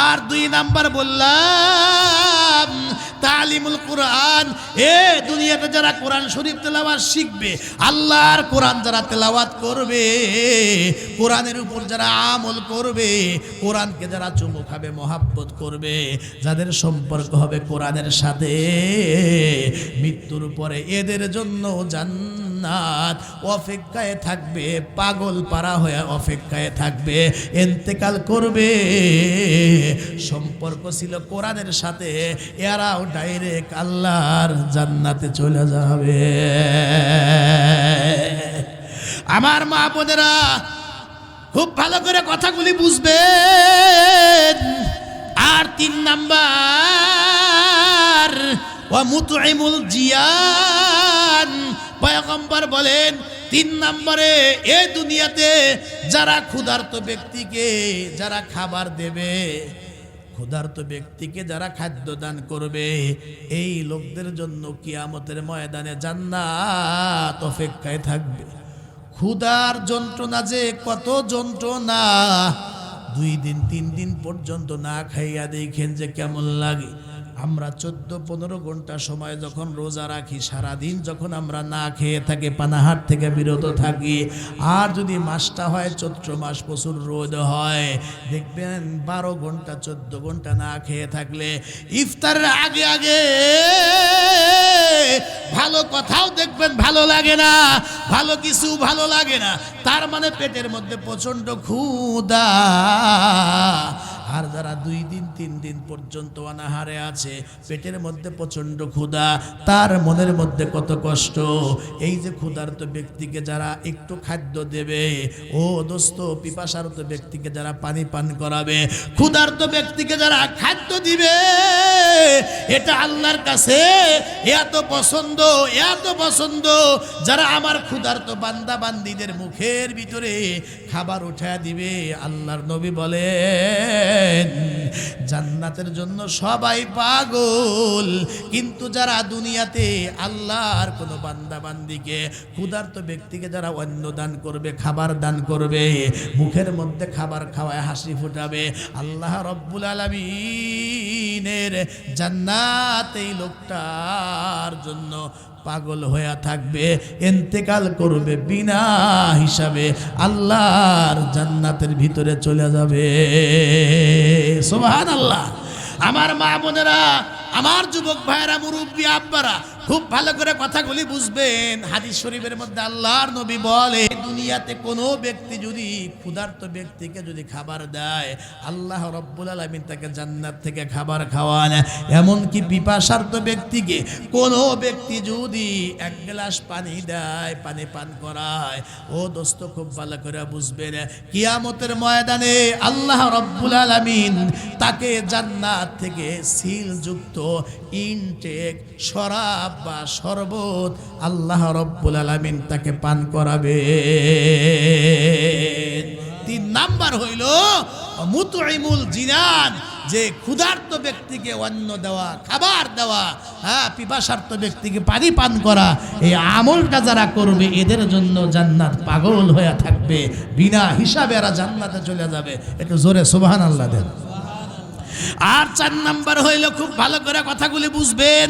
আর দুই নাম্বার বললাম তালিমুল কোরআন। দুনিয়াতে যারা কোরআন শরীফ তেলাওয়াত শিখবে, আল্লাহর কোরআন যারা তেলাওয়াত করবে, কোরআনের উপর যারা আমল করবে, কোরআনকে যারা চুমু খাবে, মহাব্বত করবে, যাদের সম্পর্ক হবে কোরআনের সাথে, মৃত্যুর পরে এদের জন্য জান্নাত অপেক্ষায় থাকবে, পাগল পারা হয়ে অপেক্ষায় থাকবে। ইন্তেকাল করবে, সম্পর্ক ছিল কোরআনের সাথে, এরাও ডাইরেক্ট আল্লাহর জান্নাতে চলে যাবে। আমার মা বোনেরা, খুব ভালো করে কথাগুলি বুঝবেন। আর তিন নাম্বার ওয়া মুতঈমুল জিয়ান, পয়গম্বর বলেন তিন নম্বরে এই দুনিয়াতে যারা ক্ষুধার্ত ব্যক্তিকে যারা খাবার দেবে, ক্ষুধার্ত ব্যক্তিকে যারা খাদ্য দান করবে, এই লোকদের জন্য কিয়ামতের ময়দানে জান্নাত অপেক্ষায় থাকবে। ক্ষুধার যন্ত্রণা যে কত যন্ত্রণা, 2 দিন 3 দিন পর্যন্ত না খাইয়া দেখেন যে কেমন লাগে। আমরা 14-15 ঘন্টা সময় যখন রোজা রাখি, সারাদিন যখন আমরা না খেয়ে থাকি, পানাহার থেকে বিরত থাকি, আর যদি মাসটা হয় চৈত্র মাস, প্রচুর রোদ হয়, দেখবেন 12 ঘন্টা 14 ঘন্টা না খেয়ে থাকলে ইফতারের আগে আগে ভালো কথাও দেখবেন ভালো লাগে না, ভালো কিছু ভালো লাগে না। তার মানে পেটের মধ্যে প্রচন্ড ক্ষুধা। আর যারা 2 দিন 3 দিন পর্যন্ত অনাহারে আছে, পেটের মধ্যে প্রচন্ড ক্ষুধা, তার মনের মধ্যে কত কষ্ট। এই যে ক্ষুধার্ত ব্যক্তিকে যারা একটু খাদ্য দেবে, ও দোস্ত, পিপাসার্ত ব্যক্তিকে যারা পানি পান করাবে, ক্ষুধার্ত ব্যক্তিকে যারা খাদ্য দিবে, এটা আল্লাহর কাছে এত পছন্দ, এত পছন্দ। যারা আমার ক্ষুধার্ত বান্দা বান্দীদের মুখের ভিতরে খাবার উঠায় দিবে, আল্লাহর নবী বলেন জান্নাতের জন্য সবাই পাগল। কিন্তু যারা দুনিয়াতে আল্লাহর কোনো বান্দা বান্দিকে, ক্ষুধার্ত ব্যক্তিকে যারা অন্ন দান করবে, খাবার দান করবে, মুখের মধ্যে খাবার খাওয়ায় হাসি ফুটাবে, আল্লাহ রব্বুল আলামিনের জান্নাত এই লোকটার জন্য পাগল হয়ে থাকবে, ইন্তেকাল করবে, বিনা হিসাবে আল্লাহর জান্নাতের ভিতরে চলে যাবে। সুবহানাল্লাহ। আমার মা বোনেরা, আমার যুবক ভাইরা, মুরব্বী আব্বারা, খুব ভালো করে কথাগুলি বুঝবেন। হাদিস শরীফের মধ্যে আল্লাহর নবী বলে, দুনিয়াতে কোনো ব্যক্তি যদি ক্ষুধার্ত ব্যক্তিকে যদি খাবার দেয়, আল্লাহ রব্বুল আলামিন তাকে জান্নাত থেকে খাবার খাওয়ান। এমনকি পিপাসার্ত ব্যক্তিকে কোনো ব্যক্তি যদি 1 গ্লাস পানি দেয়, পানি পান করায়, ও দোস্ত খুব ভালো করে বুঝবেন, কিয়ামতের ময়দানে আল্লাহ রব্বুল আলামিন তাকে জান্নাত থেকে সিলযুক্ত ইনটেক শরাব বা শরবত আল্লাহ রব্বুল আলামিন তাকে পান করাবে। 3 নাম্বার হইল মুতঈমুল জিনান, যে ক্ষুধার্ত ব্যক্তিকে অন্ন দেওয়া, খাবার দেওয়া, পিপাসার্ত ব্যক্তিকে পানি পান করা, এই আমলটা যারা করবে এদের জন্য জান্নাত পাগল হয়ে থাকবে, বিনা হিসাবে এরা জান্নাতে চলে যাবে। একটু জোরে সুবহানাল্লাহ দেন। আর 4 নাম্বার হইল, খুব ভালো করে কথাগুলি বুঝবেন,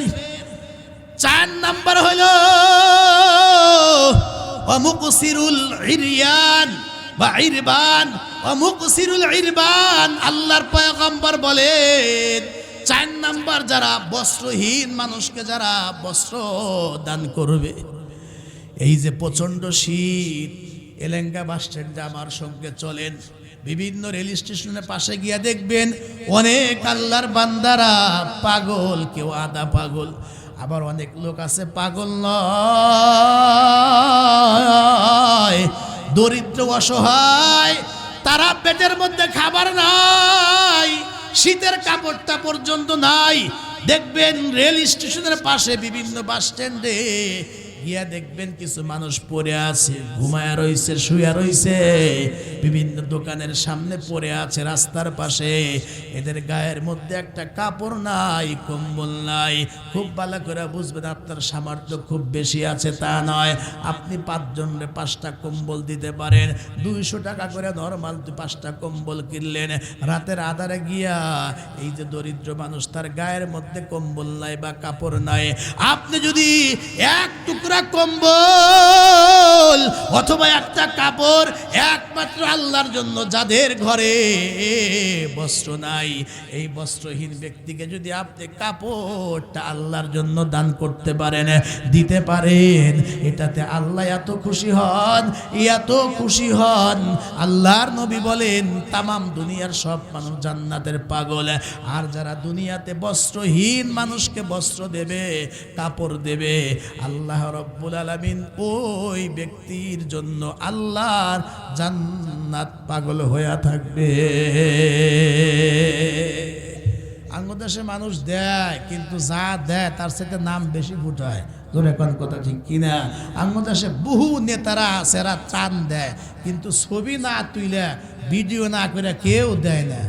4 নাম্বার হইল মুকসিরুল ইরয়ান বা ইরবান, মুকসিরুল ইরবান। আল্লাহর পয়গম্বর বলেন 4 নাম্বার যারা বস্ত্রহীন মানুষকে যারা বস্ত্র দান করবে। এই যে প্রচন্ড শীত, এলেঙ্গা বাস স্ট্যান্ডে আমার সঙ্গে চলেন, বিভিন্ন রেল স্টেশনের পাশে গিয়া দেখবেন অনেক আল্লাহর বান্দারা পাগল, কেউ আধা পাগল, আবার অনেক লোক আছে পাগল নয়, দরিদ্র অসহায়, তারা পেটের মধ্যে খাবার নাই, শীতের কাপড়টা পর্যন্ত নাই। দেখবেন রেল স্টেশনের পাশে বিভিন্ন বাস স্ট্যান্ডে গিয়া দেখবেন কিছু মানুষ পড়ে আছে, ঘুমায়া রইছে, শুয়া রইছে, বিভিন্ন দোকানের সামনে পড়ে আছে রাস্তার পাশে, এদের গায়ের মধ্যে একটা কাপড় নাই, কম্বল নাই। খুব ভালো করে বুঝবেন, আপনার সামর্থ্য খুব বেশি আছে তা নয়, আপনি 5 জনের 5টা কম্বল দিতে পারেন, 200 টাকা করে নরমাল 5টা কম্বল কিনলেন, রাতের আধারে গিয়া এই যে দরিদ্র মানুষ, তার গায়ের মধ্যে কম্বল নাই বা কাপড় নাই, আপনি যদি এক টুকরা কম্বল অথবা একটা কাপড় একমাত্র আল্লাহর জন্য, যাদের ঘরে বস্ত্র নাই, এই বস্ত্রহীন ব্যক্তিকে যদি আপনি কাপড়টা আল্লাহর জন্য দান করতে পারেন, দিতে পারেন, এটাতে আল্লাহ এত খুশি হন, এত খুশি হন, আল্লাহর নবী বলেন তামাম দুনিয়ার সব মানুষ জান্নাতের পাগল। আর যারা দুনিয়াতে বস্ত্রহীন মানুষকে বস্ত্র দেবে, কাপড় দেবে, আল্লাহ রব্বুল আলামিন ওই ব্যক্তির জন্য আল্লাহর জান্নাত পাগল হয়ে থাকবে। বাংলাদেশে মানুষ দেয়, কিন্তু যা দেয় তার সাথে নাম বেশি ফুটায়, ধরে কোন কথা ঠিক কিনা? বাংলাদেশে বহু নেতারা আছে, এরা ত্রাণ দেয়, কিন্তু ছবি না তুইলে, ভিডিও না করে কেউ দেয় না।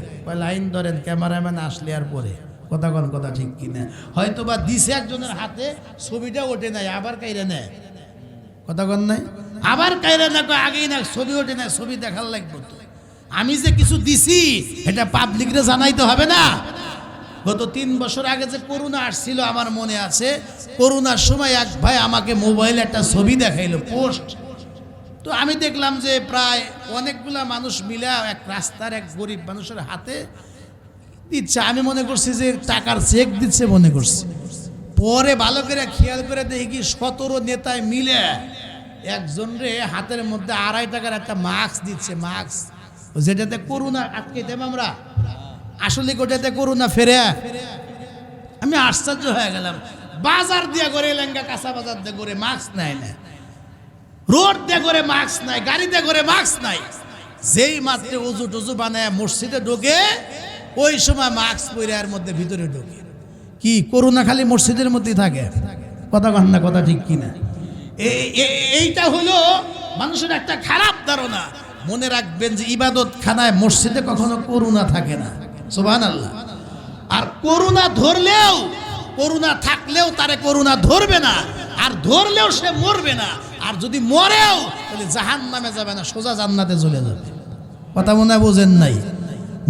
লাইন ধরেন, ক্যামেরাম্যান আসলে আর পরে কথা কোন কথা ঠিক কিনা? হয়তো বা দিছে একজনের হাতে, ছবিটা ওঠে নাই, আবার কাইরে নেয়, কথা কন নাই, আবার কাইরে না, আগেই না, ছবি ওঠে না, ছবি দেখার লাগবে তো। আমি যে কিছু দিছি এটা পাবলিকরে জানাইতে হবে না। গত 3 বছর আগে যে করোনা আসছিল, আমার মনে আছে, করোনার সময় এক ভাই আমাকে মোবাইলে একটা ছবি দেখাইলো, পোস্ট। তো আমি দেখলাম যে প্রায় অনেকগুলা মানুষ মিলে এক রাস্তার এক গরিব মানুষের হাতে দিচ্ছে। আমি মনে করছি যে টাকার চেক দিচ্ছে মনে করছি, পরে ভালো করে খেয়াল করে দেখি কি 17 নেতায় মিলে একজন রে হাতের মধ্যে 2.5 টাকার একটা মাস্ক দিচ্ছে, মাস্ক যেটাতে করোনা আটকাইতাম আমরা, আসলে গোটাতে করোনা ফেরে। আমি আশ্চর্য হয়ে গেলাম, বাজার দিয়ে করে লেঙ্গা, কাঁচা বাজার দিয়ে করে মাস্ক নাই না, রোড দিয়ে করে মাস্ক নাই, গাড়িতে করে মাস্ক নাই, যেই মাত্র উজু টুজু বানায় মসজিদে ঢোকে, ওই সময় মাস্ক পরে এর মধ্যে ভিতরে ঢোকে। কি করোনা খালি মসজিদের মধ্যেই থাকে? কথা কন না, কথা ঠিক কিনা? এইটা হলো মানুষের একটা খারাপ ধারণা। মনে রাখবেন যে ইবাদত খানায়, মসজিদে কখনো করোনা থাকে না, সুবহানাল্লাহ। আর করোনা ধরলেও, করোনা থাকলেও তারে করোনা ধরবে না, আর ধরলেও সে মরবে না, আর যদি মরেও তাহলে জাহান্নামে যাবে না, সোজা জান্নাতে চলে যাবে। কথা মনে হয় বোঝেন নাই?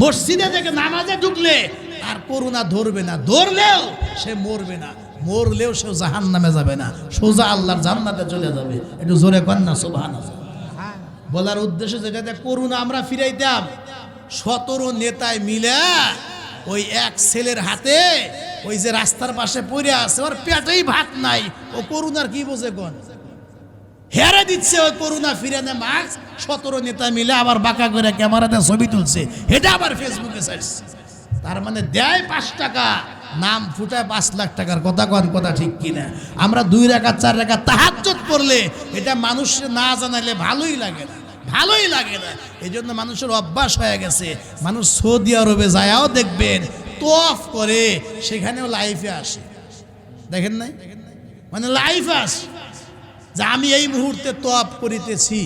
মসজিদে থেকে নামাজে ঢুকলে আর করোনা ধরবে না, ধরলেও সে মরবে না, মরলেও সে জাহান্নামে যাবে না, সোজা আল্লাহর জান্নাতে চলে যাবে। একটু জোরে কর না সুবহানাল্লাহ। বলার উদ্দেশ্য যেটাতে করোনা আমরা ফিরাইতাম, 17 নেতায় মিলে ওই এক ছেলের হাতে, ওই যে রাস্তার পাশে পড়ে আছে, ওর পেটেই ভাত নাই, ও করোনার কি বোঝে কোন, হেরে দিচ্ছে ওই করোনা ফিরানে মাস্ক। 17 নেতা মিলে আবার বাঁকা করে ক্যামেরাতে ছবি তুলছে, এটা আবার ফেসবুকে ছাড়ছে। তার মানে দেয় 5 টাকা, নাম ফুটায় 5 লাখ টাকার। কথা কন, কথা ঠিক কিনা? আমরা 2 রাকাত 4 রাকাত তাহাজ্জুদ পড়লে এটা মানুষের না জানাইলে ভালোই লাগে না, ভালোই লাগে না। এই জন্য মানুষের অভ্যাস হয়ে গেছে। মানুষ সৌদি আরবে যায়াও দেখবেন তোয়াফ করে, সেখানেও লাইফে আসে, দেখেন নাই? মানে লাইফ আসে যে আমি এই মুহূর্তে তোয়াফ করিতেছি,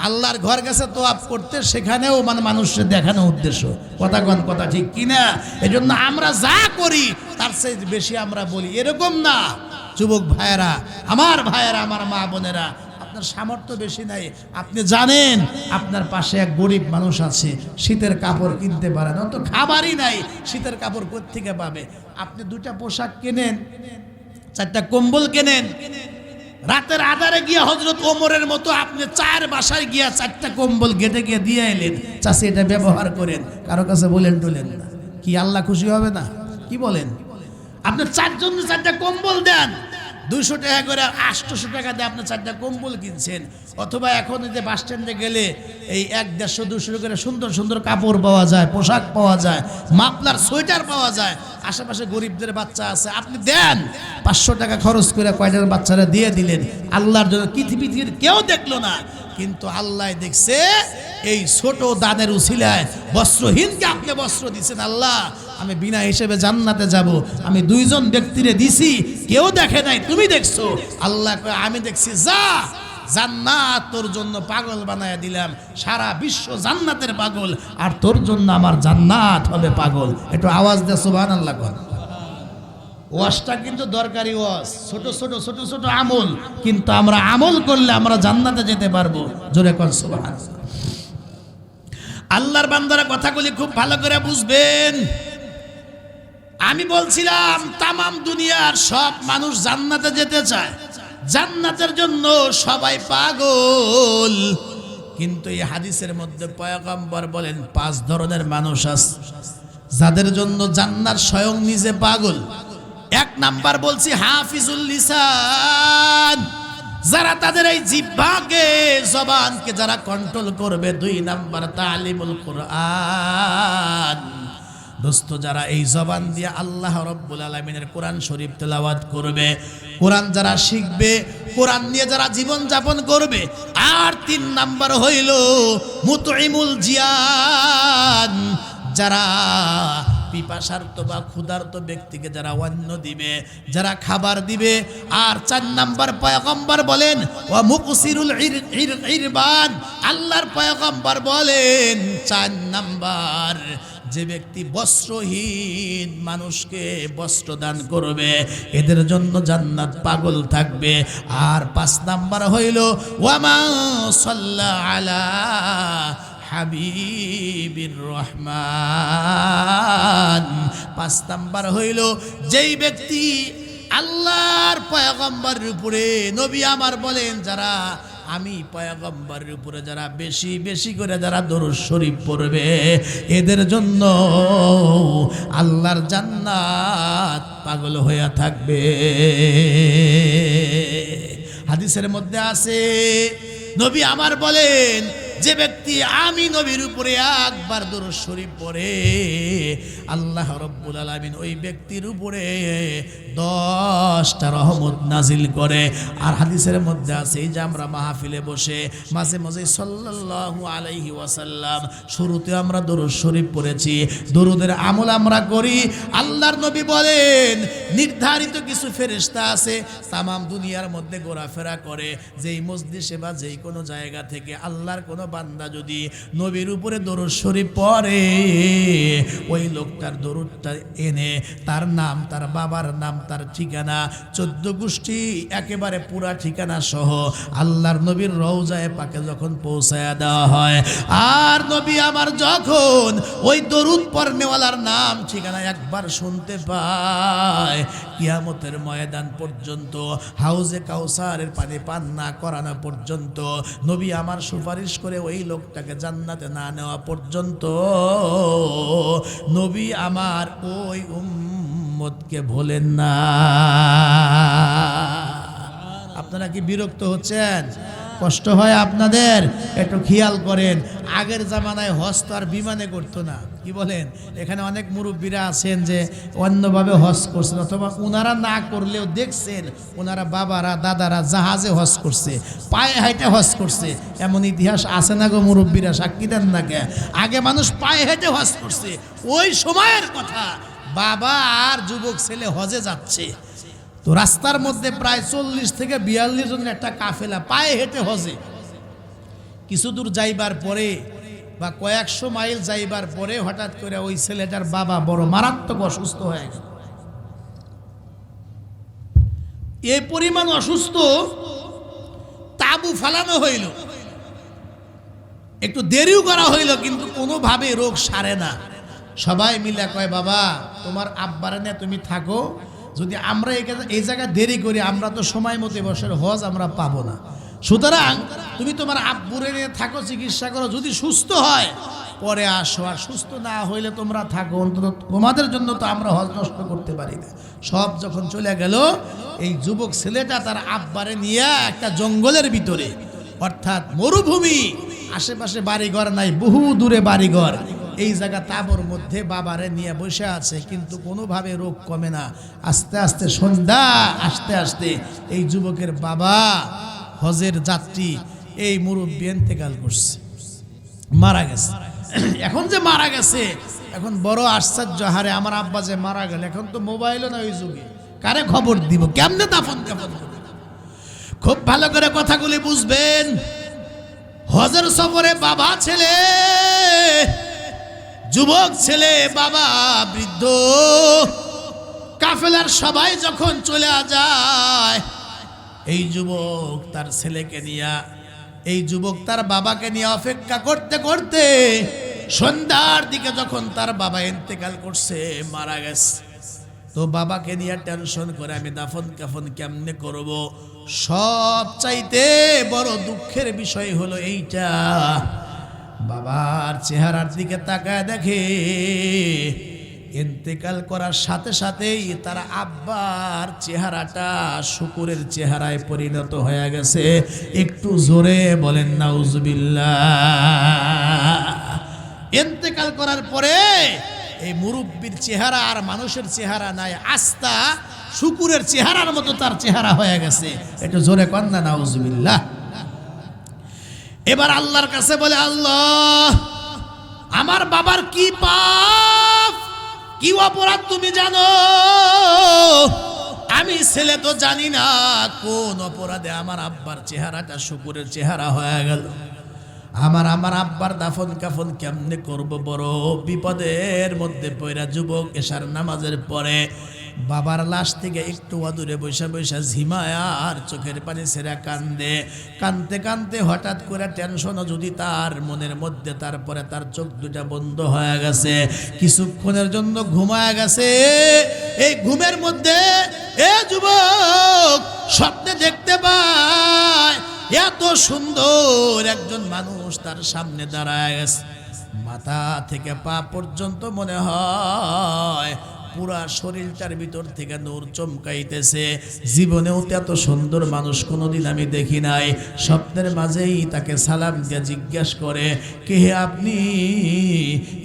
আল্লাহর ঘর গেছে তোয়াফ করতে, সেখানেও মানে মানুষের দেখানো উদ্দেশ্য। কথা কন, কথা ঠিক কিনা? এই জন্য আমরা যা করি তার চেয়ে বেশি আমরা বলি, এরকম না। যুবক ভাইয়েরা, আমার ভাইয়েরা, আমার মা বোনেরা, আপনার সামর্থ্য বেশি নাই, আপনি জানেন আপনার পাশে এক গরিব মানুষ আছে, শীতের কাপড় কিনতে পারে না, তো খাবারই নাই, শীতের কাপড় কোত্থেকে পাবে? আপনি 2টা পোশাক কেনেন, 4টা কম্বল কেনেন, রাতের আধারে গিয়া হযরত ওমরের মতো আপনি 4 বাসায় গিয়া 4টা কম্বল গেটে গিয়ে দিয়ে এলেন, চাষি এটা ব্যবহার করেন, কারো কাছে বলেন টলেন না, কি আল্লাহ খুশি হবে না? কি বলেন? আপনি 4 জন 4টা কম্বল দেন, 200 টাকা করে 800 টাকা দিয়ে আপনি 4টা কম্বল কিনছেন, অথবা এখন যে বাস স্ট্যান্ডে গেলে এই 100-150 করে সুন্দর সুন্দর কাপড় পাওয়া যায়, পোশাক পাওয়া যায়, মাফলার সোয়েটার পাওয়া যায়। আশেপাশে গরিবদের বাচ্চা আছে, আপনি দেন 500 টাকা খরচ করে কয়টার বাচ্চারা দিয়ে দিলেন আল্লাহর জন্য। পৃথিবীর কেউ দেখলো না, কিন্তু আল্লাহ দেখছে এই ছোট দানের উছিলায় বস্ত্রহীনকে আপনি বস্ত্র দিচ্ছেন। আল্লাহ, আমি বিনা হিসেবে জান্নাতে যাব, আমি 2 জন ব্যক্তিরে দিছি, কেউ দেখে নাই, তুমি দেখছো। আল্লাহ কয় আমি দেখছি, যা, জান্নাত তোর জন্য পাগল বানায়া দিলাম, সারা বিশ্ব জান্নাতের পাগল, আর তোর জন্য আমার জান্নাত হবে পাগল। একটু আওয়াজ দে সুবহানাল্লাহ কর। ওয়াজটা কিন্তু দরকারি ওয়াজ, ছোট ছোট ছোট ছোট আমল, কিন্তু আমরা আমল করলে আমরা জান্নাতে যেতে পারবো। জোরে কর সুবহানাল্লাহ। আল্লাহর বান্দারা কথাগুলি খুব ভালো করে বুঝবেন। আমি বলছিলাম তামাম দুনিয়ার সব মানুষ জান্নাতে যেতে চায়, জান্নাতের জন্য সবাই পাগল, কিন্তু এই হাদিসের মধ্যে পয়গম্বর বলেন 5 ধরনের মানুষ আছে যাদের জন্য জান্নাত স্বয়ং নিজে পাগল। 1 নাম্বার বলছি হাফিজুল লিসান, যারা তাদের এই জিহ্বাকে, জবানকে যারা কন্ট্রোল করবে। 2 নাম্বার তালিমুল কোরআন, দোস্ত যারা এই জবান দিয়ে আল্লাহ রাব্বুল আলামিনের কোরআন শরীফ তেলাওয়াত করবে, কোরআন যারা শিখবে, কোরআন নিয়ে যারা জীবন যাপন করবে। আর 3 নাম্বার হইল মুতঈমুল জিয়ান, যারা পিপাসার্ত বা ক্ষুধার্ত ব্যক্তিকে যারা অন্ন দিবে, যারা খাবার দিবে। আর 4 নাম্বার পয়গম্বর বলেন ওয়া মুকসিরুল ইরবান, আল্লাহর পয়গম্বর বলেন 4 নাম্বার যে ব্যক্তি বস্ত্রহীন মানুষকে বস্ত্র দান করবে, এদের জন্য জান্নাত পাগল থাকবে। আর 5 নাম্বার হইল ওয়ামা সাল্লা আলা হাবিবির রহমান, 5 নাম্বার হইল যেই ব্যক্তি আল্লাহর পয়গম্বরের উপরে, নবী আমার বলেন যারা আমি পয়গম্বরের উপরে যারা বেশি বেশি করে যারা দরুদ শরীফ পড়বে, এদের জন্য আল্লাহর জান্নাত পাগল হয়ে থাকবে। হাদিসের মধ্যে আছে নবী আমার বলেন যে ব্যক্তি আমি নবীর উপরে একবার দরুদ শরীফ পড়ে, আল্লাহ রাব্বুল আলামিন ওই ব্যক্তির উপরে 10টা রহমত নাজিল করে। আর হাদিসের মধ্যে আছে এই যে আমরা মাহফিলে বসে মাঝে মাঝে সাল্লাল্লাহু আলাইহি ওয়াসাল্লাম শুরুতে আমরা দরুদ শরীফ পড়েছি, দরুদের আমল আমরা করি। আল্লাহর নবী বলেন নির্ধারিত কিছু ফেরেশতা আছে তামাম দুনিয়ার মধ্যে ঘোরাফেরা করে, যেই মজলিসে বা যেই কোনো জায়গা থেকে আল্লাহর কোনো বান্দা যদি নবীর উপরে দরুদ শরীফ পড়ে, ওই লোকটার দরুদটা এনে তার নাম, তার বাবার নাম, তার ঠিকানা, 14 গোষ্ঠী একেবারে পুরা ঠিকানা সহ আল্লাহর নবীর রওজায়ে পাকে যখন পৌঁছায়া দেওয়া হয়, আর নবী আমার যখন ওই দরুদ পড়নেওয়ালার নাম ঠিকানা একবার শুনতে পায়, কিয়ামতের ময়দান পর্যন্ত, হাউজে কাউসারের পানি পান না করানো পর্যন্ত, নবী আমার সুপারিশ করে ওই লোকটাকে জান্নাতে না নেওয়া পর্যন্ত নবী আমার ওই উম্মতকে ভোলেন না। আপনারা কি বিরক্ত হচ্ছেন? কষ্ট হয় আপনাদের? একটু খেয়াল করেন, আগের জামানায় হজ তো আর বিমানে করতো না, কি বলেন? এখানে অনেক মুরব্বীরা আছেন যে অন্যভাবে হজ করছেন, অথবা ওনারা না করলেও দেখছেন ওনারা বাবারা দাদারা জাহাজে হজ করছে, পায়ে হাইটে হজ করছে। এমন ইতিহাস আছে না গো মুরব্বীরা, সাক্ষী দেন না কে? আগে মানুষ পায়ে হেঁটে হজ করছে, ওই সময়ের কথা। বাবা আর যুবক ছেলে হজে যাচ্ছে, তো রাস্তার মধ্যে প্রায় 40 থেকে 42 জনের একটা কাফেলা পায়ে হেঁটে হজে। কিছু দূর যাইবার পরে বা কয়েকশো মাইল যাইবার পরে হঠাৎ করে ওই ছেলেটার বাবা বড় মারাত্মক অসুস্থ হয়ে গেল। এই পরিমাণ অসুস্থ, তাবু ফালানো হইল, একটু দেরিও করা হইল, কিন্তু কোনোভাবে রোগ সারে না। সবাই মিলে কয় বাবা তোমার আব্বারে নিয়ে তুমি থাকো, যদি আমরা এই জায়গায় দেরি করি আমরা তো সময় মতো বছর হজ আমরা পাবো না, সুতরাং তুমি তোমার আব্বুরে নিয়ে থাকো, চিকিৎসা করো, যদি সুস্থ হয় পরে আসো, আর সুস্থ না হইলে তোমরা থাকো, অন্তত তোমাদের জন্য তো আমরা হজ নষ্ট করতে পারি না। সব যখন চলে গেল, এই যুবক ছেলেটা তার আব্বারে নিয়ে একটা জঙ্গলের ভিতরে, অর্থাৎ মরুভূমি, আশেপাশে বাড়িঘর নাই, বহু দূরে বাড়িঘর, এই জায়গা তাবর মধ্যে বাবারে নিয়ে বসে আছে, কিন্তু কোনোভাবে রোগ কমে না। আস্তে আস্তে সন্ধ্যা আসতে আসতে এই যুবকের বাবা, হজের যাত্রী, এই মুরব্বি ইন্তেকাল করছে, মারা গেছে। এখন যে মারা গেছে, এখন বড় আশ্চর্য, হারে আমার আব্বা যে মারা গেল, এখন তো মোবাইলও না ওই যুগে, কারে খবর দিব, কেমনে দাফন কাফন করব? খুব ভালো করে কথাগুলি বুঝবেন। হজের সফরে বাবা ছেলে, যুবক ছেলে, বাবা বৃদ্ধ, কাফেলার সবাই যখন চলে যায়, এই যুবক তার ছেলেকে নিয়ে, এই যুবক তার বাবাকে নিয়ে অপেক্ষা করতে করতে সন্ধ্যার দিকে যখন তার বাবা ইন্তেকাল করছে, মারা গেছে, তো বাবাকে নিয়ে টেনশন করে আমি দাফন কাফন কেমনে করব। সব চাইতে বড় দুঃখের বিষয় হলো এইটা, বাবার চেহারার দিকে তাকায় দেখে ইন্তেকাল করার সাথে সাথেই তার আব্বার চেহারাটা শুকুরের চেহারায় পরিণত হয়ে গেছে। একটু জোরে বলেন নাউজুবিল্লাহ। ইন্তেকাল করার পরে এই মুরব্বির চেহারা আর মানুষের চেহারা নাই, আস্তা শুকুরের চেহারার মতো তার চেহারা হয়ে গেছে। একটু জোরে কন না নাউজুবিল্লাহ। এবার আল্লাহর কাছে বলে, আল্লাহ, আমার বাবার কি পাপ, কি অপরাধ তুমি জানো, আমি ছেলে তো জানি না, কোন অপরাধে আমার আব্বার চেহারাটা শুকুরের চেহারা হয়ে গেল। আমার আব্বার দাফন কাফন কেমনে করব, বড় বিপদের মধ্যে পড়া যুবক এশার নামাজের পরে বাবার লাশ থেকে একটু অদূরে বৈশা বৈশা ঝিমায় আর চোখের পানি ছেড়া কান্দে। কানতে কানতে হঠাৎ করে টেনশনও যদি তার মনের মধ্যে, তারপরে তার চোখ দুটা বন্ধ হয়ে গেছে, কিছুক্ষণের জন্য ঘুমায় গেছে। এই ঘুমের মধ্যে এ যুবক স্বপ্নে দেখতে পায় এত সুন্দর একজন মানুষ তার সামনে দাঁড়ায় গেছে, মাথা থেকে পা পর্যন্ত মনে হয় পুরা শরীরটার ভিতর থেকে নূর চমকাইতেছে। জীবনেও এত সুন্দর মানুষ কোনোদিন আমি দেখি নাই। স্বপ্নের মাঝেই তাকে সালাম দিয়ে জিজ্ঞাসা করে, কে হে আপনি?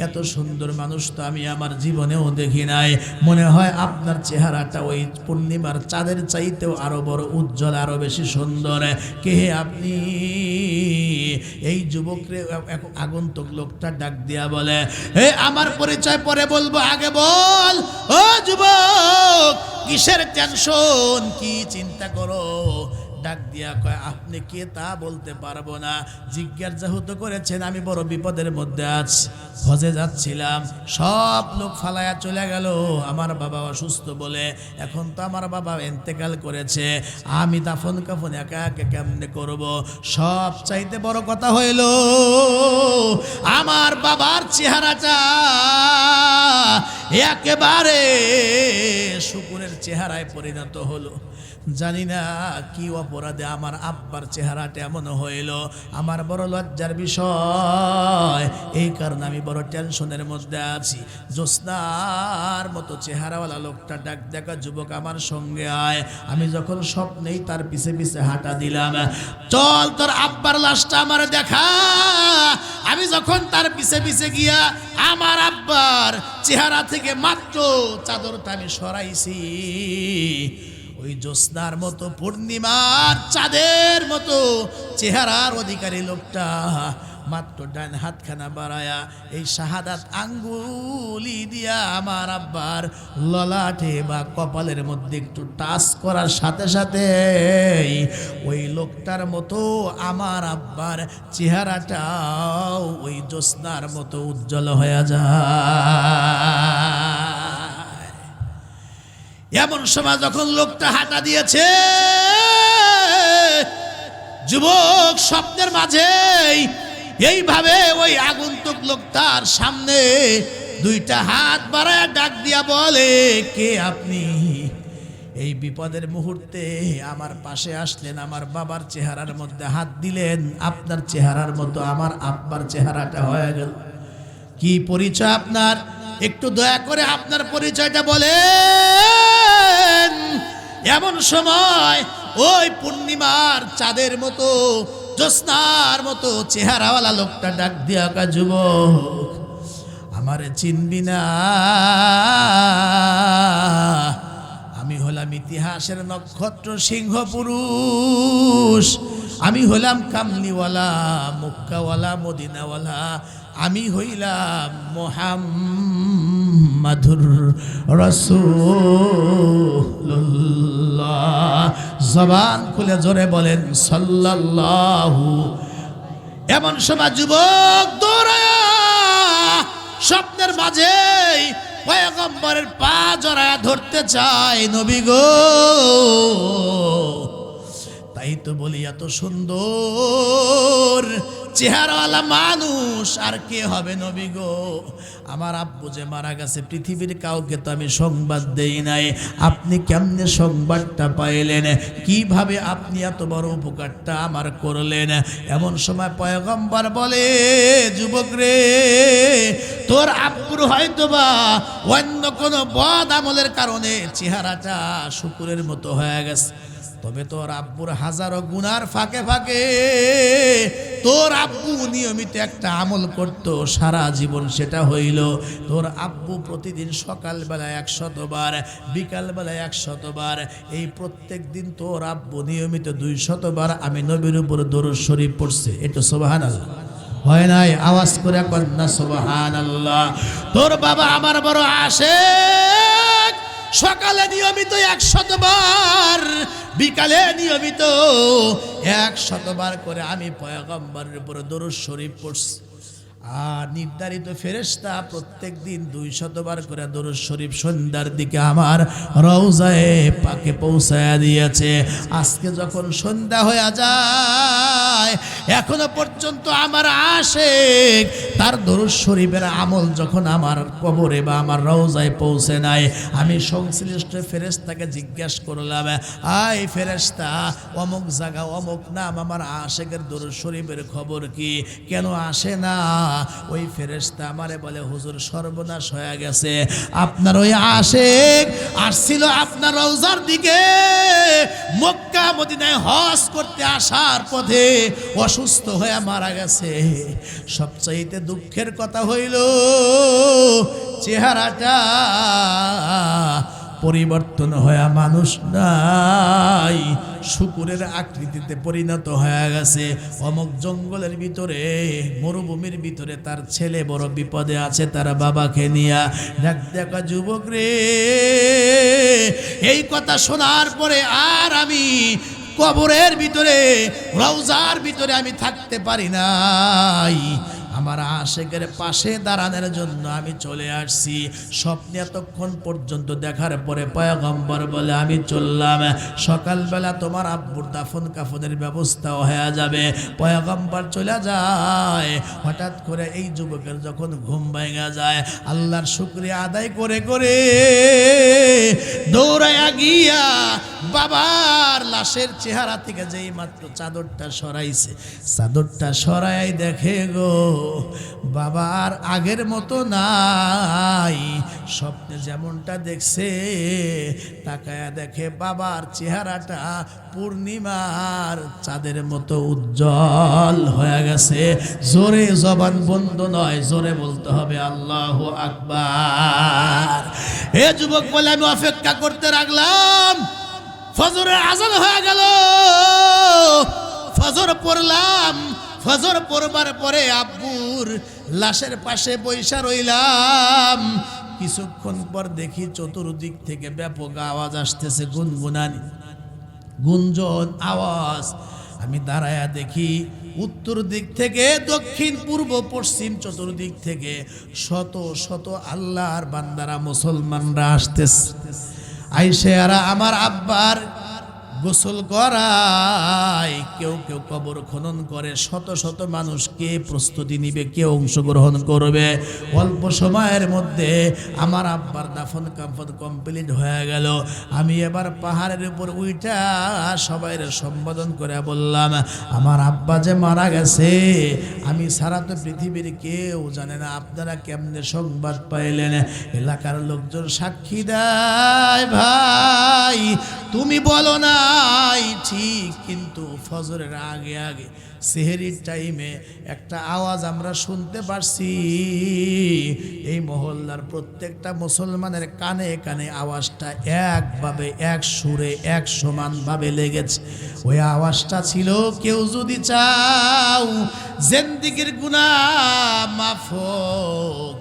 এত সুন্দর মানুষ তো আমি আমার জীবনেও দেখি নাই। মনে হয় আপনার চেহারাটা ওই পূর্ণিমার চাঁদের চাইতেও আরো বড় উজ্জ্বল, আরো বেশি সুন্দর। কে হে আপনি? এই যুবকরে আগন্তুক লোকটা ডাক দিয়া বলে, হে, আমার পরিচয় পরে বলবো, আগে বল ও যুবক, কিসের টেনশন, কি চিন্তা করো? ডাক দিয়া কয়, আপনি কে তা বলতে পারবো না। জিজ্ঞাসা যেহেতু করেছেন, আমি বড় বিপদের মধ্যে আছি। হজে যাচ্ছিলাম, সব লোক ফালায়া চলে গেল, আমার বাবা অসুস্থ বলে। এখন তো আমার বাবা ইন্তেকাল করেছে, আমি দাফন কাফন একা একা কেমনে করব? সব চাইতে বড় কথা হইল আমার বাবার চেহারাটা একেবারে শুকুরের চেহারায় পরিণত হলো। জানি না কি অপরাধে আমার আব্বার চেহারাটা এমন হইল, আমার বড় লজ্জার বিষয়। এই কারণে আমি বড় টেনশনের মধ্যে আছি। জ্যোৎস্নার মতো চেহারাওয়ালা লোকটা ডাক দেখা, যুবক আমার সঙ্গে আয়। আমি যখন স্বপ্নেই তার পিছে পিছে হাঁটা দিলাম, চল তোর আব্বার লাশটা আমার দেখা। আমি যখন তার পিছে পিছে গিয়া আমার আব্বার চেহারা থেকে মাত্র চাদরটা আমি সরাইছি, ওই জ্যোৎস্নার মতো পূর্ণিমার চাঁদের মতো চেহারার অধিকারী লোকটা মাত্র ডান হাতখানা বাড়ায়া এই শাহাদাত আঙ্গুলি দিয়া আমার আব্বার ললাটে বা কপালের মধ্যে একটু টাচ করার সাথে সাথে ওই লোকটার মতো আমার আব্বার চেহারাটাও ওই জ্যোৎস্নার মতো উজ্জ্বল হয়ে যায়। এমন সময় যখন লোকটা হাঁটা দিয়েছে, যুবক স্বপ্নের মাঝেই এইভাবে ওই আগন্তুক লোকটার সামনে দুইটা হাত বাড়ায় ডাক দিয়া বলে, কে আপনি? এই বিপদের মুহূর্তে আমার পাশে আসলেন, আমার বাবার চেহারার মধ্যে হাত দিলেন, আপনার চেহারার মতো আমার আব্বার চেহারাটা হয়ে গেল। কি পরিচয় আপনার? একটু দয়া করে আপনার পরিচয়টা বলেন। এমন সময় ওই পূর্ণিমার চাঁদের মতো, জ্যোৎস্নার মতো চেহারাওয়ালা লোকটা ডাক দিয়া কা, যুবক আমারে চিনবি না? আমি হলাম ইতিহাসের নক্ষত্র, সিংহ পুরুষ। আমি হলাম কামলিওয়ালা, মক্কাওয়ালা, মদিনাওয়ালা। আমি হইলাম মুহাম্মাদুর রাসূলুল্লাহ। জবান খুলে জোরে বলেন সাল্লাল্লাহু। এমন সময় যুবক দৌড়ায়া স্বপ্নের মাঝেই পয়গম্বরের পা জড়ায়া ধরতে চায়, নবী গো। তাই তো বলি, এত সুন্দর চেহারাওয়ালা মানুষ আর কে হবে নবী গো? আমার আব্বু যে মারা গেছে, পৃথিবীর কাউকে তো আমি সংবাদ দেই নাই। আপনি কেমনে সংবাদটা পাইলেন? কিভাবে আপনি এত বড় উপকারটা আমার করলেন? এমন সময় পয়গম্বর বলে, যুবক রে, তোর আব্বুর হয়তোবা অন্য কোনো বদ আমলের কারণে চেহারাটা শুকুরের মতো হয়ে গেছে, তবে তোর আব্বুর হাজারো গুনার ফাঁকে ফাঁকে তোর আব্বু নিয়মিত একটা আমল করত সারা জীবন, সেটা হইল তোর আব্বু প্রতিদিন সকালবেলায় 100 বার, বিকালবেলায় 100 বার, এই প্রত্যেক দিন তোর আব্বু নিয়মিত 200 বার আমি নবীর উপর দরুদ শরীফ পড়ছে। এটা সুবহানাল্লাহ হয় নাই? আওয়াজ করে কন্যা সুবহানাল্লাহ। তোর বাবা আমার বড় আশিক, সকালে নিয়মিত 100 বার, বিকালে নিয়মিত 100 বার করে আমি পয়গম্বরের উপর দরুদ শরীফ পড়ছি। আর নির্ধারিত ফেরেশতা প্রত্যেক দিন 200 বার করে দরুদ শরীফ সন্ধ্যার দিকে আমার রওজায়ে পাকে পৌঁছায়া দিয়েছে। আজকে যখন সন্ধ্যা হয়ে যায়, এখনো পর্যন্ত আমার আশিক তার দরুদ শরীফের আমল যখন আমার কবরে বা আমার রওজায় পৌঁছে নাই, আমি সংশ্লিষ্ট ফেরেশতাকে জিজ্ঞাসা করলাম, আয় ফেরেশতা, অমুক জায়গা অমুক নাম আমার আশিকের দরুদ শরীফের খবর কি, কেন আসে না? ওই ফেরেশতা আমারে বলে, হুজুর সর্বনাশ হয়ে গেছে, আপনার ওই আশিক আসছিল আপনার রওজার দিকে, মক্কা মদিনায় হজ করতে আসার পথে অসুস্থ হয়ে মারা গেছে। সবচাইতে দুঃখের কথা হইল চেহারাটা পরিবর্তন হয়ে মানুষ নাই, শুকুরের আকৃতিতে পরিণত হয়ে গেছে। অমুক জঙ্গলের ভিতরে, মরুভূমির ভিতরে তার ছেলে বড় বিপদে আছে, তার বাবাকে নিয়া। ডাক দেখা, যুবক রে, এই কথা শোনার পরে আর আমি কবরের ভিতরে, রওজার ভিতরে আমি থাকতে পারি নাই। আমার আশিকের পাশে দাঁড়ানোর জন্য আমি চলে আসছি। স্বপ্নে এতক্ষণ পর্যন্ত দেখার পরে পয়গম্বর বলে, আমি চললাম, সকালবেলা তোমার আব্বুর দাফন কাফনের ব্যবস্থাও হয়ে যাবে। পয়গম্বর চলে যায়। হঠাৎ করে এই যুবকের যখন ঘুম ভেঙে যায়, আল্লাহর শুকরিয়া আদায় করে করে দৌড়াইয়া গিয়া বাবার লাশের চেহারা থেকে যেই মাত্র চাদরটা সরাইছে, চাদরটা সরাই দেখে গো বাবার আগের মতো নাই। স্বপ্নে যেমনটা দেখছে, তাকায়া দেখে বাবার চেহারাটা পূর্ণিমার চাঁদের মতো উজ্জ্বল হয়ে গেছে। জোরে জবান বন্ধ নয়, জোরে বলতে হবে আল্লাহু আকবার। হে যুবক বলে, আমি অপেক্ষা করতে লাগলাম, ফজরের আজান হয়ে গেল, ফজর পড়লাম। ফজর পড়বার পরে আব্বুর লাশের পাশে বইসা রইলাম। কিছুক্ষণ পর দেখি চতুর্দিক থেকে ব্যাপক আওয়াজ আসতেছে, গুনগুনানি, গুঞ্জন আওয়াজ। আমি দাঁড়ায়া দেখি উত্তর দিক থেকে, দক্ষিণ, পূর্ব, পশ্চিম, চতুর্দিক থেকে শত শত আল্লাহর বান্দারা, মুসলমানরা আসতেছে। আইসে এরা আমার আব্বার গোসল করায়, কেউ কেউ কবর খনন করে, শত শত মানুষকে প্রস্তুতি নিবে, কেউ অংশগ্রহণ করবে। অল্প সময়ের মধ্যে আমার আব্বার দাফন কাফন কমপ্লিট হয়ে গেল। আমি এবার পাহাড়ের উপর উইটা সবাই সম্বোধন করে বললাম, আমার আব্বা যে মারা গেছে, আমি সারা তো পৃথিবীর কেউ জানে না, আপনারা কেমনে সংবাদ পাইলেন? এলাকার লোকজন সাক্ষী দেয়, ভাই তুমি বলো নাই ঠিক, কিন্তু ফজরের আগে আগে সেহেরির টাইমে একটা আওয়াজ আমরা শুনতে পারছি। এই মহল্লার প্রত্যেকটা মুসলমানের কানে কানে আওয়াজটা একভাবে, এক সুরে, এক সমানভাবে লেগেছে। ওই আওয়াজটা ছিল, কেউ যদি চাও জিন্দেগির গুনাহ মাফ হোক,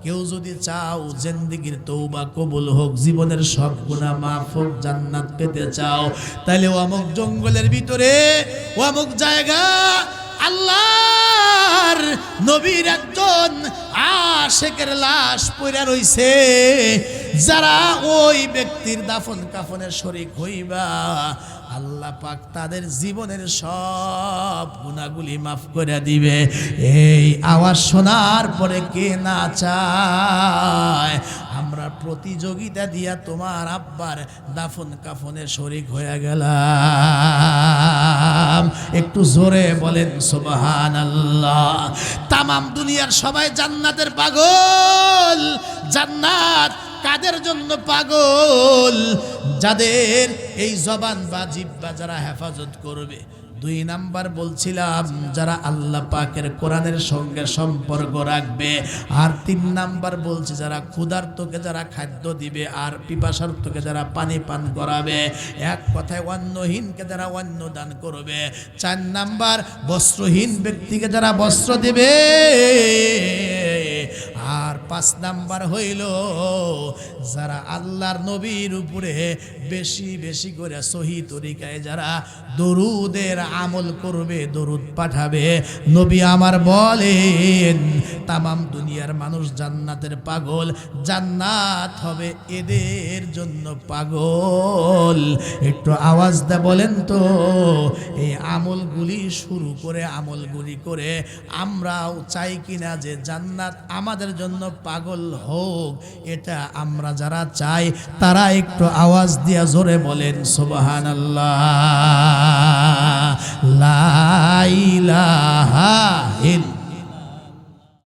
কেউ যদি চাও জিন্দেগির তওবা কবুল হোক, জীবনের সব গুনাহ মাফ হোক, জান্নাত পেতে চাও, তাহলে অমুক জঙ্গলের ভিতরে, অমুক জায়গা আল্লাহর নবীর একজন আশেকের লাশ পড়ে রইছে। যারা ওই ব্যক্তির দাফন কাফনের শরীক হইবা, আল্লাহ পাক তাদের জীবনের সব গুনাহগুলি মাফ করে দিবে। এই আওয়াজ শোনার পরে কে না চায় আমরা প্রতিযোগিতা দিয়া তোমার আব্বার দাফন কাফনে শরীক হয়ে গেলাম? একটু জোরে বলেন সুবহানাল্লাহ। তামাম দুনিয়ার সবাই জান্নাতের পাগল। জান্নাত কাদের জন্য পাগল? যাদের এই জবান বা জিহ্বা যারা হেফাজত করবে। 2 নাম্বার বলছিলাম, যারা আল্লাহ পাকের কোরআনের সঙ্গে সম্পর্ক রাখবে। আর 3 নাম্বার বলছি, যারা ক্ষুধার্তকে যারা খাদ্য দিবে, আর পিপাসার্তকে যারা পানি পান করাবে। এক কথায় অন্নহীনকে যারা অন্ন দান করবে। 4 নাম্বার বস্ত্রহীন ব্যক্তিকে যারা বস্ত্র দেবে। আর 5 নাম্বার হইল, যারা আল্লাহর নবীর উপরে বেশি বেশি করে সহি তরিকায় যারা দরুদের আমল করবে, দরুদ পাঠাবে। নবী আমার বলেন, তামাম দুনিয়ার মানুষ জান্নাতের পাগল, জান্নাত হবে এদের জন্য পাগল। একটু আওয়াজ দে বলেন তো, এই আমলগুলি শুরু করে, আমলগুলি করে আমরাও চাই কিনা যে জান্নাত আমাদের জন্য পাগল হোক? এটা আমরা যারা চাই তারা একটু আওয়াজ দিয়া জোরে বলেন সুবহানাল্লাহ।